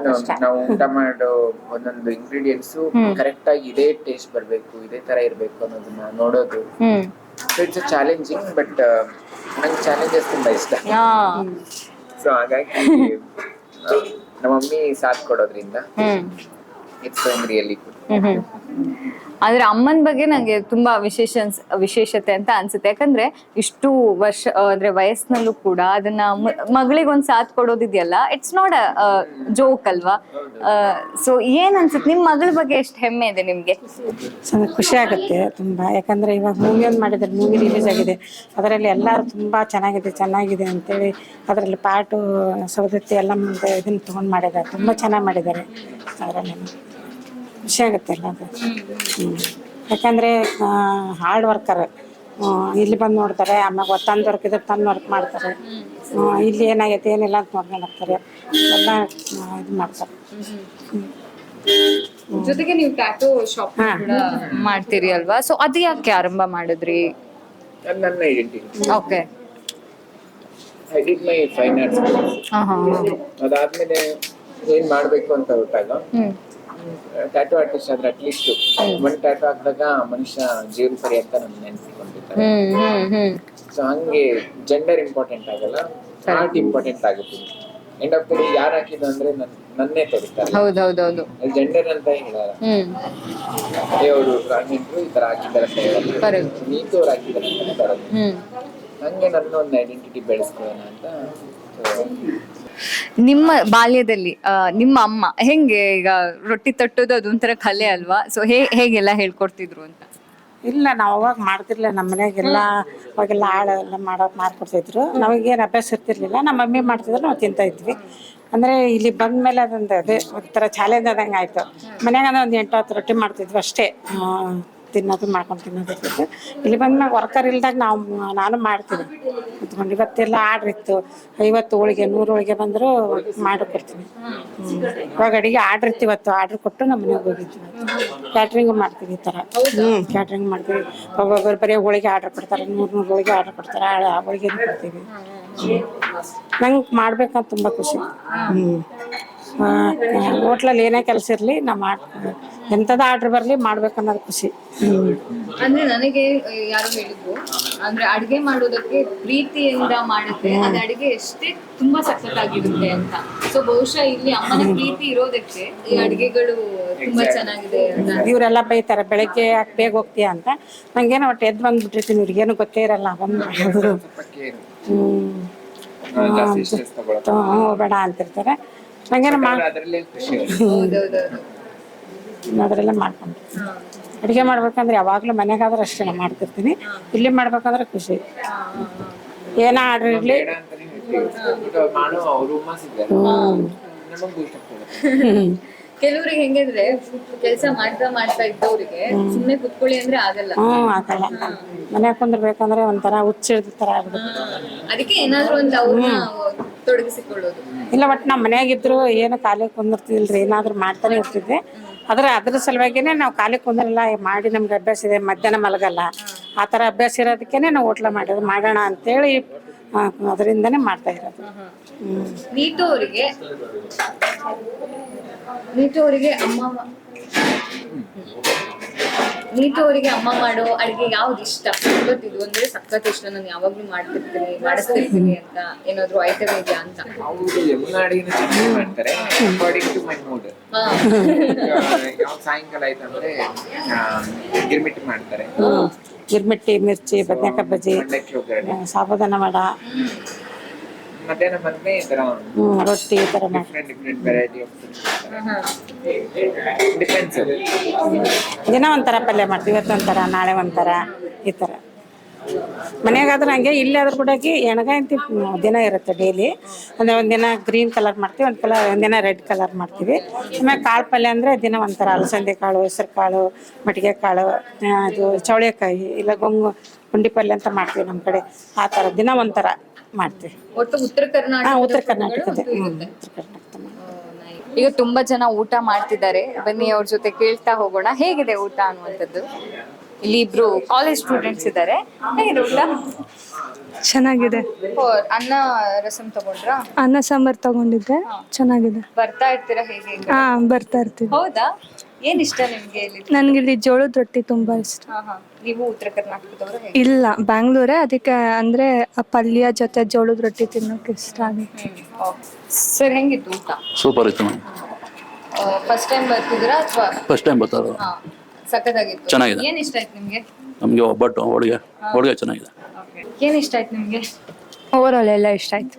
ನಾವು ಊಟ ಮಾಡೋ ಒಂದೊಂದು ಇಂಗ್ರೀಡಿಯೆಂಟ್ಸ್ ಕರೆಕ್ಟ್ ಆಗಿ ಇದೇ ಟೇಸ್ಟ್ ಬರ್ಬೇಕು, ಇದೇ ತರ ಇರ್ಬೇಕು ಅನ್ನೋದನ್ನ ನೋಡೋದು. ಇಟ್ಸ್ ಚಾಲೆಂಜಿಂಗ್, ಬಟ್ ನಂಗೆ ಚಾಲೆಂಜಸ್ ತುಂಬಾ ಇಷ್ಟ. ಸೊ ಹಾಗಾಗಿ ನಮ್ಮ ಮಮ್ಮಿ ಸಾಥ್ ಕೊಡೋದ್ರಿಂದ ಇಟ್ಸ್ ಗೋಯಿಂಗ್ ರಿಯಲಿ ಗುಡ್. ಆದ್ರೆ ಅಮ್ಮನ ಬಗ್ಗೆ ನಂಗೆ ತುಂಬಾ ವಿಶೇಷತೆ ಅಂತ ಅನ್ಸುತ್ತೆ. ಯಾಕಂದ್ರೆ ಇಷ್ಟು ವರ್ಷ ಅಂದ್ರೆ ವಯಸ್ಸಿನಲ್ಲೂ ಕೂಡ ಅದನ್ನ ಮಗಳಿಗೊಂದ್ ಸಾಥ್ ಕೊಡೋದಿದೆಯಲ್ಲ, ಇಟ್ಸ್ ನಾಟ್ ಅ ಜೋಕ್ ಅಲ್ವಾ? ಸೊ ಏನ್ ಅನ್ಸುತ್ತೆ ನಿಮ್ ಮಗಳ ಬಗ್ಗೆ ಎಷ್ಟು ಹೆಮ್ಮೆ ಇದೆ ನಿಮ್ಗೆ? ಖುಷಿ ಆಗುತ್ತೆ ತುಂಬಾ. ಯಾಕಂದ್ರೆ ಇವಾಗ ಮೂವಿ ಒಂದು ಮಾಡಿದ್ದಾರೆ, ಮೂವಿ ರಿಲೀಸ್ ಆಗಿದೆ, ಅದರಲ್ಲಿ ಎಲ್ಲರೂ ತುಂಬಾ ಚೆನ್ನಾಗಿದೆ ಅಂತೇಳಿ ಅದರಲ್ಲಿ ಪಾಟು ಸೌದತ್ತಿ ಎಲ್ಲ ಮುಂದೆ ಇದನ್ನ ತಗೊಂಡ್ ಮಾಡಿದ್ದಾರೆ, ತುಂಬಾ ಚೆನ್ನಾಗಿ ಮಾಡಿದ್ದಾರೆ. ಅದರಲ್ಲಿ ಖುಷಿ ಆಗುತ್ತೆ ಎಲ್ಲ ಅದು. ಯಾಕಂದರೆ ಹಾರ್ಡ್ ವರ್ಕರ್ ಇಲ್ಲಿ ಬಂದು ನೋಡ್ತಾರೆ, ಆಮೇಲೆ ತಂದು ವರ್ಕ್ ಇದ್ರೆ ತಂದು ವರ್ಕ್ ಮಾಡ್ತಾರೆ. ಇಲ್ಲಿ ಏನಾಗೈತೆ ಏನಿಲ್ಲ ಅಂತ ನೋಡ್ಕೊಂಡು ಹೋಗ್ತಾರೆ, ಎಲ್ಲ ಇದು ಮಾಡ್ತಾರೆ. ಜೊತೆಗೆ ನೀವು ಟ್ಯಾಟೂ ಶಾಪ್ ಮಾಡ್ತೀರಿ ಅಲ್ವಾ? ಸೊ ಅದು ಯಾಕೆ ಆರಂಭ ಮಾಡಿದ್ರಿ? ನನ್ನ identity. Okay. I did my fine arts. ಅದಾದ್ಮೇಲೆ ಏನ್ ಮಾಡ್ಬೇಕು ಅಂತ ಹೊರಟಾಗ ಟ್ಯಾಟೂ ಆರ್ಟಿಸ್ಟ್ ಆದ್ರೆ ಅಟ್ಲೀಸ್ಟ್ ಒಂದ್ ಟ್ಯಾಟೂ ಹಾಕಿದಾಗ ಮನುಷ್ಯ ಜೀವನ ಪರ್ಯಂತ ನಮ್ಮ ನೆನ್ಪಿಕೊಂಡಿರ್ತಾರೆ. ಸೊ ಹಂಗೆ ಜೆಂಡರ್ ಇಂಪಾರ್ಟೆಂಟ್ ಆಗಲ್ಲ, ಆರ್ಟ್ ಇಂಪಾರ್ಟೆಂಟ್ ಆಗುತ್ತೆ. ಎಂಡ್ ಆಫ್ ದ ಡೇ ಯಾರು ಹಾಕಿದ್ರು ಅಂದ್ರೆ ನನ್ನೇ ತೋರಿಸ್ತಾರೆ, ಜೆಂಡರ್ ಅಂತ ಹೇಳಲ್ಲ. ಅವರು ಟ್ರಾನ್ಸ್ಜೆಂಡರ್ ಈ ತರ ಹಾಕಿದ್ದಾರೆ ಅಂತ ಹೇಳಲ್ಲ, ನೀತು ಅವ್ರು ಹಾಕಿದ್ದಾರೆ ಅಂತಾನೆ ಬರೋದು. ಹಂಗೆ ನನ್ನ ಒಂದು ಐಡೆಂಟಿಟಿ ಬೆಳೆಸ್ಕೊಳ್ಳೋಣ ಅಂತ. ನಿಮ್ಮ ಬಾಲ್ಯದಲ್ಲಿ ನಿಮ್ಮ ಅಮ್ಮ ಹೆಂಗೆ ಈಗ ರೊಟ್ಟಿ ತಟ್ಟೋದು ಅದೊಂಥರ ಕಲೆ ಅಲ್ವಾ? ಸೊ ಹೇಗೆಲ್ಲ ಹೇಳ್ಕೊಡ್ತಿದ್ರು ಅಂತ? ಇಲ್ಲ, ನಾವು ಅವಾಗ ಮಾಡ್ತಿರ್ಲಿಲ್ಲ. ನಮ್ಮ ಮನೆಯಾಗೆಲ್ಲ ಅವಾಗೆಲ್ಲ ಆಳೆಲ್ಲ ಮಾಡ್ಕೊಡ್ತಿದ್ರು. ನಮಗೇನು ಅಭ್ಯಾಸ ಇರ್ತಿರ್ಲಿಲ್ಲ. ನಮ್ಮ ಮಮ್ಮಿ ಮಾಡ್ತಿದ್ರು, ನಾವು ತಿಂತಾ ಇದ್ವಿ. ಅಂದರೆ ಇಲ್ಲಿ ಬಂದ್ಮೇಲೆ ಅದೊಂದು ಅದೇ ಒಂಥರ ಚಾಲೆಂಜ್ ಆದಂಗೆ ಆಯಿತು. ಮನ್ಯಾಗ ಅಂದ್ರೆ ಒಂದು 8-10 ರೊಟ್ಟಿ ಮಾಡ್ತಿದ್ವಿ ಅಷ್ಟೇ, ತಿನ್ನೋದು ಮಾಡ್ಕೊಂಡು ತಿನ್ನೋದಿರ್ತಿತ್ತು. ಇಲ್ಲಿ ಬಂದ್ಮ್ಯಾಗ ವರ್ಕರ್ ಇಲ್ದಾಗ ನಾನು ಮಾಡ್ತೀನಿ ಕುತ್ಕೊಂಡು. ಇವತ್ತೆಲ್ಲ ಆರ್ಡ್ರ್ ಇತ್ತು, 50 ಹೋಳಿಗೆ 100 ಹೋಳಿಗೆ ಬಂದರೂ ಮಾಡಿಕೊಡ್ತೀನಿ. ಇವಾಗ ಅಡಿಗೆ ಆರ್ಡ್ರ್ ಇತ್ತು, ಇವತ್ತು ಆರ್ಡ್ರ್ ಕೊಟ್ಟು ನಮ್ಮ ಮನೆಗೆ ಹೋಗಿದ್ವಿ. ಕ್ಯಾಟ್ರಿಂಗ್ ಮಾಡ್ತೀವಿ ಈ ಥರ. ಕ್ಯಾಟ್ರಿಂಗ್ ಮಾಡ್ತೀವಿ. ಒಬ್ಬೊಬ್ಬರು ಬರೀ ಹೋಳಿಗೆ ಆರ್ಡ್ರ್ ಕೊಡ್ತಾರೆ, 100 ಹೋಳಿಗೆ ಆರ್ಡ್ರ್ ಕೊಡ್ತಾರೆ, ಆ ಹೋಳಿಗೆ ಕೊಡ್ತೀವಿ. ನಂಗೆ ಮಾಡ್ಬೇಕಂತ ತುಂಬ ಖುಷಿ. ಹೋಟ್ಲಲ್ಲಿ ಏನೇ ಕೆಲಸ ಇರಲಿ ನಾ ಎಂಥದ್ದು ಆರ್ಡ್ರ್ ಬರಲಿ ಮಾಡ್ಬೇಕನ್ನೋದು ಖುಷಿ. ಅಂದ್ರೆ ನನಗೆ ಯಾರು ಹೇಳಿದ್ರು, ಅಂದ್ರೆ ಅಡಿಗೆ ಮಾಡೋದಕ್ಕೆ ಪ್ರೀತಿಯಿಂದ ಮಾಡಿದ್ರೆ ಅದು ಅಡಿಗೆ ಎಷ್ಟೇ ತುಂಬಾ ಸಖತ್ತಾಗಿರುತ್ತೆ ಅಂತ. ಸೊ ಬಹುಶಃ ಇಲ್ಲಿ ಅಮ್ಮನ ಪ್ರೀತಿ ಇರೋದಕ್ಕೆ ಈ ಅಡಿಗೆಗಳು ತುಂಬಾ ಚೆನ್ನಾಗಿದೆ ಅಂತ. ಇವರೆಲ್ಲ ಬೈತಾರೆ ಬೆಳಗ್ಗೆ ಯಾಕೆ ಬೇಗ ಹೋಗ್ತೀಯ ಅಂತ. ನಂಗೇನೋ ಒಟ್ಟು ಎದ್ದು ಬಂದ್ಬಿಟ್ಟಿರ್ತೀನಿ, ಇವ್ರಿಗೇನು ಗೊತ್ತೇ ಇರಲ್ಲ. ಬೇಡ ಅಂತಿರ್ತಾರೆ. ನಂಗೇನೋ ಅದರಲ್ಲೇ ಮಾಡ್ಕೊಂಡು ಅಡುಗೆ ಮಾಡ್ಬೇಕಂದ್ರೆ ಯಾವಾಗಲೂ ಮನೆಗಾದ್ರೆ ಅಷ್ಟೇ ನಾನು ಮಾಡ್ತಿರ್ತೀನಿ. ಇಲ್ಲಿ ಮಾಡ್ಬೇಕಂದ್ರೆ ಖುಷಿ. ಏನೋ ಆರ್ಡ್ರ್ ಇರಲಿ. ಕೆಲವ್ರಿಗೆ ಹೆಂಗಂದ್ರೆ ಕೆಲಸ ಮಾಡ್ತಾ ಇದ್ದವ್ರಿಗೆ ಸುಮ್ನೆ ಕುತ್ಕೊಳ್ಳಿ ಅಂದ್ರೆ ಆಗಲ್ಲ. ಆಗಲ್ಲ. ಮನ್ಯಾಗ ಕುಂದ್ರಬೇಕಂದ್ರೆ ಒಂಥರ ಹುಚ್ಚಿಡ್ದ ಥರ ಆಗ್ಬಿಡುತ್ತೆ. ಅದಕ್ಕೆ ಏನಾದ್ರು ಒಂದು ಅವ್ರನ್ನ ತೊಡಗಿಸಿಕೊಳ್ಳೋದು. ಇಲ್ಲ, ಒಟ್ಟು ನಮ್ಮ ಮನ್ಯಾಗಿದ್ರು ಏನು ಖಾಲಿ ಕುಂದಿರ್ತಿದಿಲ್ರಿ, ಏನಾದ್ರು ಮಾಡ್ತಾನೆ ಇರ್ತಿದ್ದೆ. ಅದ್ರ ಸಲುವಾಗಿನೇ ನಾವು ಖಾಲಿ ಕುಂದ್ರಲ್ಲ, ಮಾಡಿ ನಮ್ಗೆ ಅಭ್ಯಾಸ ಇದೆ. ಮಧ್ಯಾಹ್ನ ಮಲಗಲ್ಲ, ಆ ಥರ ಅಭ್ಯಾಸ ಇರೋದಕ್ಕೇನೆ ನಾವು ಹೋಟ್ಲ ಮಾಡೋಣ ಅಂತೇಳಿ ಅದರಿಂದನೇ ಮಾಡ್ತಾ ಇರೋದು. ನೀತು ಅವರಿಗೆ ಅಮ್ಮ ಮಾಡೋ ಅಡಿಗೆ ಯಾವ್ದು ಇಷ್ಟ? ಗೊತ್ತಿದ್ದು ಅಂದ್ರೆ ಸಖತ್ ಇಷ್ಟ, ನಾನು ಯಾವಾಗ್ಲೂ ಮಾಡಿಸ್ತಿರ್ತೀನಿ ಅಂತ ಏನಾದ್ರು ಐಟಮ್ ಇದೆಯಾ ಅಂತ? ಅವರು ಎಲ್ಲ ಅಡಿಗೆನ ಚೆನ್ನಾಗಿ ಮಾಡ್ತಾರೆ ಅಕಾರ್ಡಿಂಗ್ ಟು ಮೈ ಮೂಡ್. ಯಾವ ಸಾಯಂಕಾಲ ಆಯ್ತಂದ್ರೆ ಗಿರ್ಮಿಟ್ಟಿ ಮಾಡ್ತಾರೆ, ಗಿರ್ಮಿಟ್ಟಿ, ಮಿರ್ಚಿ, ಬದನೆಕಾಯಿ ಬಜ್ಜಿ, ಸಾಬುದಾನ ವಡ. ಮಧ್ಯಾಹ್ನ ಬಂದ್ರೆ ಈ ತರ ರೊಟ್ಟಿ, ಈ ತರ ಡಿಫ್ರೆಂಟ್ ವೆರೈಟಿ ಆಫ್ ಡಿಫೆನ್ಸ್. ದಿನ ಒಂಥರ ಪಲ್ಯ ಮಾಡ್ತೀವಿ, ಇವತ್ತು ಒಂಥರ, ನಾಳೆ ಒಂಥರ, ಈ ಥರ. ಮನೆಯಾಗಾದ್ರೆ ಹಂಗೆ, ಇಲ್ಲಿ ಆದ್ರೂ ಕೂಡ ಎಣ್ಗಾಯಿ ಅಂತ ದಿನ ಇರುತ್ತೆ ಡೈಲಿ. ಅಂದರೆ ಒಂದಿನ ಗ್ರೀನ್ ಕಲರ್ ಮಾಡ್ತೀವಿ, ಒಂದಿನ ರೆಡ್ ಕಲರ್ ಮಾಡ್ತೀವಿ. ಆಮೇಲೆ ಕಾಳು ಪಲ್ಯ ಅಂದರೆ ದಿನ ಒಂಥರ ಅಲಸಂದೆ ಕಾಳು, ಹೆಸರು ಕಾಳು, ಮಟ್ಟಿಗೆ ಕಾಳು, ಅದು ಚೌಳೆಕಾಯಿ, ಇಲ್ಲ ಪುಂಡಿ ಪಲ್ಯ ಅಂತ ಮಾಡ್ತೀವಿ ನಮ್ಮ ಕಡೆ. ಆ ಥರ ದಿನ ಒಂಥರ ಮಾಡ್ತೀವಿ. ಒಟ್ಟು ಉತ್ತರ ಕರ್ನಾಟಕ. ಉತ್ತರ ಕರ್ನಾಟಕದ ಉತ್ತರ ಕರ್ನಾಟಕ. ಈಗ ತುಂಬಾ ಜನ ಊಟ ಮಾಡ್ತಿದ್ದಾರೆ, ಬನ್ನಿ ಅವ್ರ ಜೊತೆ ಕೇಳ್ತಾ ಹೋಗೋಣ ಹೇಗಿದೆ ಊಟ ಅನ್ನುವಂಥದ್ದು. ಇಲ್ಲಿ ಇಬ್ರು ಕಾಲೇಜ್ ಸ್ಟೂಡೆಂಟ್ಸ್ ಇದ್ದಾರೆ. ಹೇಗಿದೆ ಊಟ? ಚೆನ್ನಾಗಿದೆ. ಅನ್ನ ರಸಂ ತಗೊಂಡ್ರಾ? ಅನ್ನ ಸಾಂಬಾರ್ ತಗೊಂಡಿದ್ದೆ, ಚೆನ್ನಾಗಿದೆ. ಬರ್ತಾ ಇರ್ತೀರಾ ಹೇಗೆ? ಬರ್ತಾ ಇರ್ತೀವಿ. ಹೌದಾ? ಏನ್ ಇಷ್ಟ ನಿಮ್ಗೆ ಇಲ್ಲಿ? ನನ್ಗೆ ಇಲ್ಲಿ ಜೋಳದ ರೊಟ್ಟಿ ತುಂಬಾ ಇಷ್ಟ. ನೀವು ಉತ್ತರ ಕರ್ನಾಟಕದವ್ರ? ಇಲ್ಲ, ಬ್ಯಾಂಗ್ಳೂರೇ. ಅದಕ್ಕೆ ಅಂದ್ರೆ ಪಲ್ಯ ಜೊತೆ ಜೋಳದ ರೊಟ್ಟಿ ತಿನ್ನೋಕೆ ಇಷ್ಟ ಆಗುತ್ತೆ. ಸರ್, ಹೆಂಗಿತ್ತು ಊಟ? ಸೂಪರ್ ಇತ್ತು. ಫಸ್ಟ್ ಟೈಮ್ ಬರ್ತಿದ್ರಾ ಅಥವಾ? ಫಸ್ಟ್ ಟೈಮ್ ಬರ್ತಾ ಇರೋದು. ಸಖತ್ತಾಗಿತ್ತು. ಚೆನ್ನಾಗಿದೆ. ಏನ್ ಇಷ್ಟ ಆಯ್ತು ನಿಮ್ಗೆ? ನಮಗೆ ಒಬ್ಬಟ್ಟು, ಹೋಳಿಗೆ ಚೆನ್ನಾಗಿದೆ. ಏನ್ ಇಷ್ಟ ಆಯ್ತು ನಿಮ್ಗೆ? ಓವರ್ ಆಲ್ ಎಲ್ಲ ಇಷ್ಟ ಆಯ್ತು.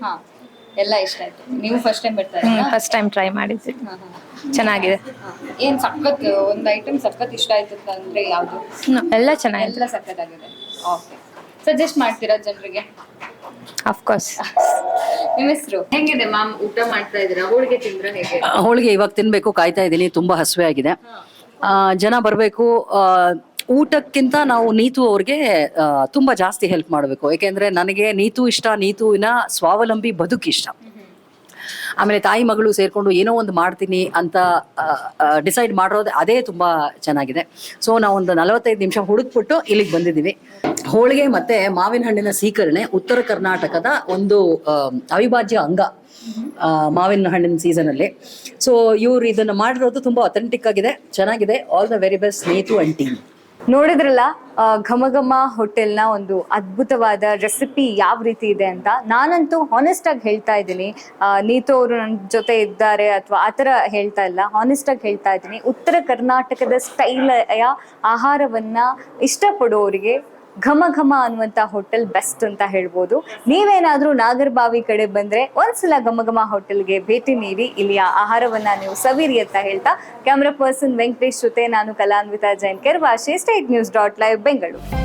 ಎಲ್ಲ ಇಷ್ಟ ಆಯ್ತು. ನೀವು ಫಸ್ಟ್ ಟೈಮ್ ಬರ್ತಾ ಇದ್ದೀರಾ? ಫಸ್ಟ್ ಟೈಮ್ ಟ್ರೈ ಮಾಡಿದ್ದೆ, ಚೆನ್ನಾಗಿದೆ. ಏನ್ ಸಖತ್ ಒಂದ್ ಐಟಮ್ ಸಖತ್ ಇಷ್ಟ ಆಯ್ತು ಅಂದ್ರೆ ಯಾವ್ದು? ಎಲ್ಲ ಚೆನ್ನಾಗಿದೆ, ಎಲ್ಲ ಸಖತ್ತಾಗಿದೆ. ಓಕೆ, ಸಜೆಸ್ಟ್ ಮಾಡ್ತೀರಾ ಜನರಿಗೆ? ಅಫ್ಕೋರ್ಸ್. ನಿಮ್ಮ ಹೆಸರು? ಹೆಂಗಿದೆ ಮ್ಯಾಮ್? ಊಟ ಮಾಡ್ತಾ ಇದ್ದೀರಾ? ಹೋಳಿಗೆ ತಿಂದ್ರ ಹೇಗೆ? ಹೋಳಿಗೆ ಇವಾಗ ತಿನ್ಬೇಕು, ಕಾಯ್ತಾ ಇದ್ದೀನಿ. ತುಂಬಾ ಹಸಿವೆ ಆಗಿದೆ. ಜನ ಬರಬೇಕು. ಊಟಕ್ಕಿಂತ ನಾವು ನೀತು ಅವ್ರಿಗೆ ತುಂಬಾ ಜಾಸ್ತಿ ಹೆಲ್ಪ್ ಮಾಡಬೇಕು. ಯಾಕೆಂದ್ರೆ ನನಗೆ ನೀತು ಇಷ್ಟ, ನೀತುವಿನ ಸ್ವಾವಲಂಬಿ ಬದುಕಿಷ್ಟ. ಆಮೇಲೆ ತಾಯಿ ಮಗಳು ಸೇರ್ಕೊಂಡು ಏನೋ ಒಂದು ಮಾಡ್ತೀನಿ ಅಂತ ಡಿಸೈಡ್ ಮಾಡಿರೋದು ಅದೇ ತುಂಬಾ ಚೆನ್ನಾಗಿದೆ. ಸೊ ನಾವೊಂದು 45 ನಿಮಿಷ ಹುಡುಕ್ಬಿಟ್ಟು ಇಲ್ಲಿಗೆ ಬಂದಿದ್ದೀವಿ. ಹೋಳಿಗೆ ಮತ್ತೆ ಮಾವಿನ ಹಣ್ಣಿನ ಸೀಕರಣೆ ಉತ್ತರ ಕರ್ನಾಟಕದ ಒಂದು ಅವಿಭಾಜ್ಯ ಅಂಗ ಮಾವಿನ ಹಣ್ಣಿನ ಸೀಸನ್ ಅಲ್ಲಿ. ಸೊ ಇವ್ರು ಇದನ್ನ ಮಾಡಿರೋದು ತುಂಬಾ ಅಥೆಂಟಿಕ್ ಆಗಿದೆ, ಚೆನ್ನಾಗಿದೆ. All the very best Neethu and team. ನೋಡಿದ್ರಲ್ಲ ಘಮ ಘಮ ಹೋಟೆಲ್ನ ಒಂದು ಅದ್ಭುತವಾದ ರೆಸಿಪಿ ಯಾವ ರೀತಿ ಇದೆ ಅಂತ. ನಾನಂತೂ ಹಾನೆಸ್ಟ್ ಆಗಿ ಹೇಳ್ತಾ ಇದ್ದೀನಿ, ನೀತು ಅವರು ನನ್ನ ಜೊತೆ ಇದ್ದಾರೆ ಅಥವಾ ಆ ಥರ ಹೇಳ್ತಾ ಇಲ್ಲ, ಹಾನೆಸ್ಟ್ ಆಗಿ ಹೇಳ್ತಾ ಇದ್ದೀನಿ. ಉತ್ತರ ಕರ್ನಾಟಕದ ಸ್ಟೈಲೆಯ ಆಹಾರವನ್ನ ಇಷ್ಟಪಡೋರಿಗೆ ಘಮ ಘಮ ಅನ್ನುವಂಥ ಹೋಟೆಲ್ ಬೆಸ್ಟ್ ಅಂತ ಹೇಳ್ಬೋದು. ನೀವೇನಾದರೂ ನಾಗರಬಾವಿ ಕಡೆ ಬಂದರೆ ಒಂದ್ಸಲ ಘಮ ಘಮ ಹೋಟೆಲ್ಗೆ ಭೇಟಿ ನೀಡಿ ಇಲ್ಲಿಯ ಆಹಾರವನ್ನ ನೀವು ಸವಿರಿ ಅಂತ ಹೇಳ್ತಾ ಕ್ಯಾಮ್ರಾ ಪರ್ಸನ್ ವೆಂಕಟೇಶ್ ಜೊತೆ ನಾನು ಕಲಾನ್ವಿತಾ ಜೈನ್ ಕೆರ್ವಾಶೆ, ಸ್ಟೇಟ್ ನ್ಯೂಸ್ .live ಬೆಂಗಳೂರು.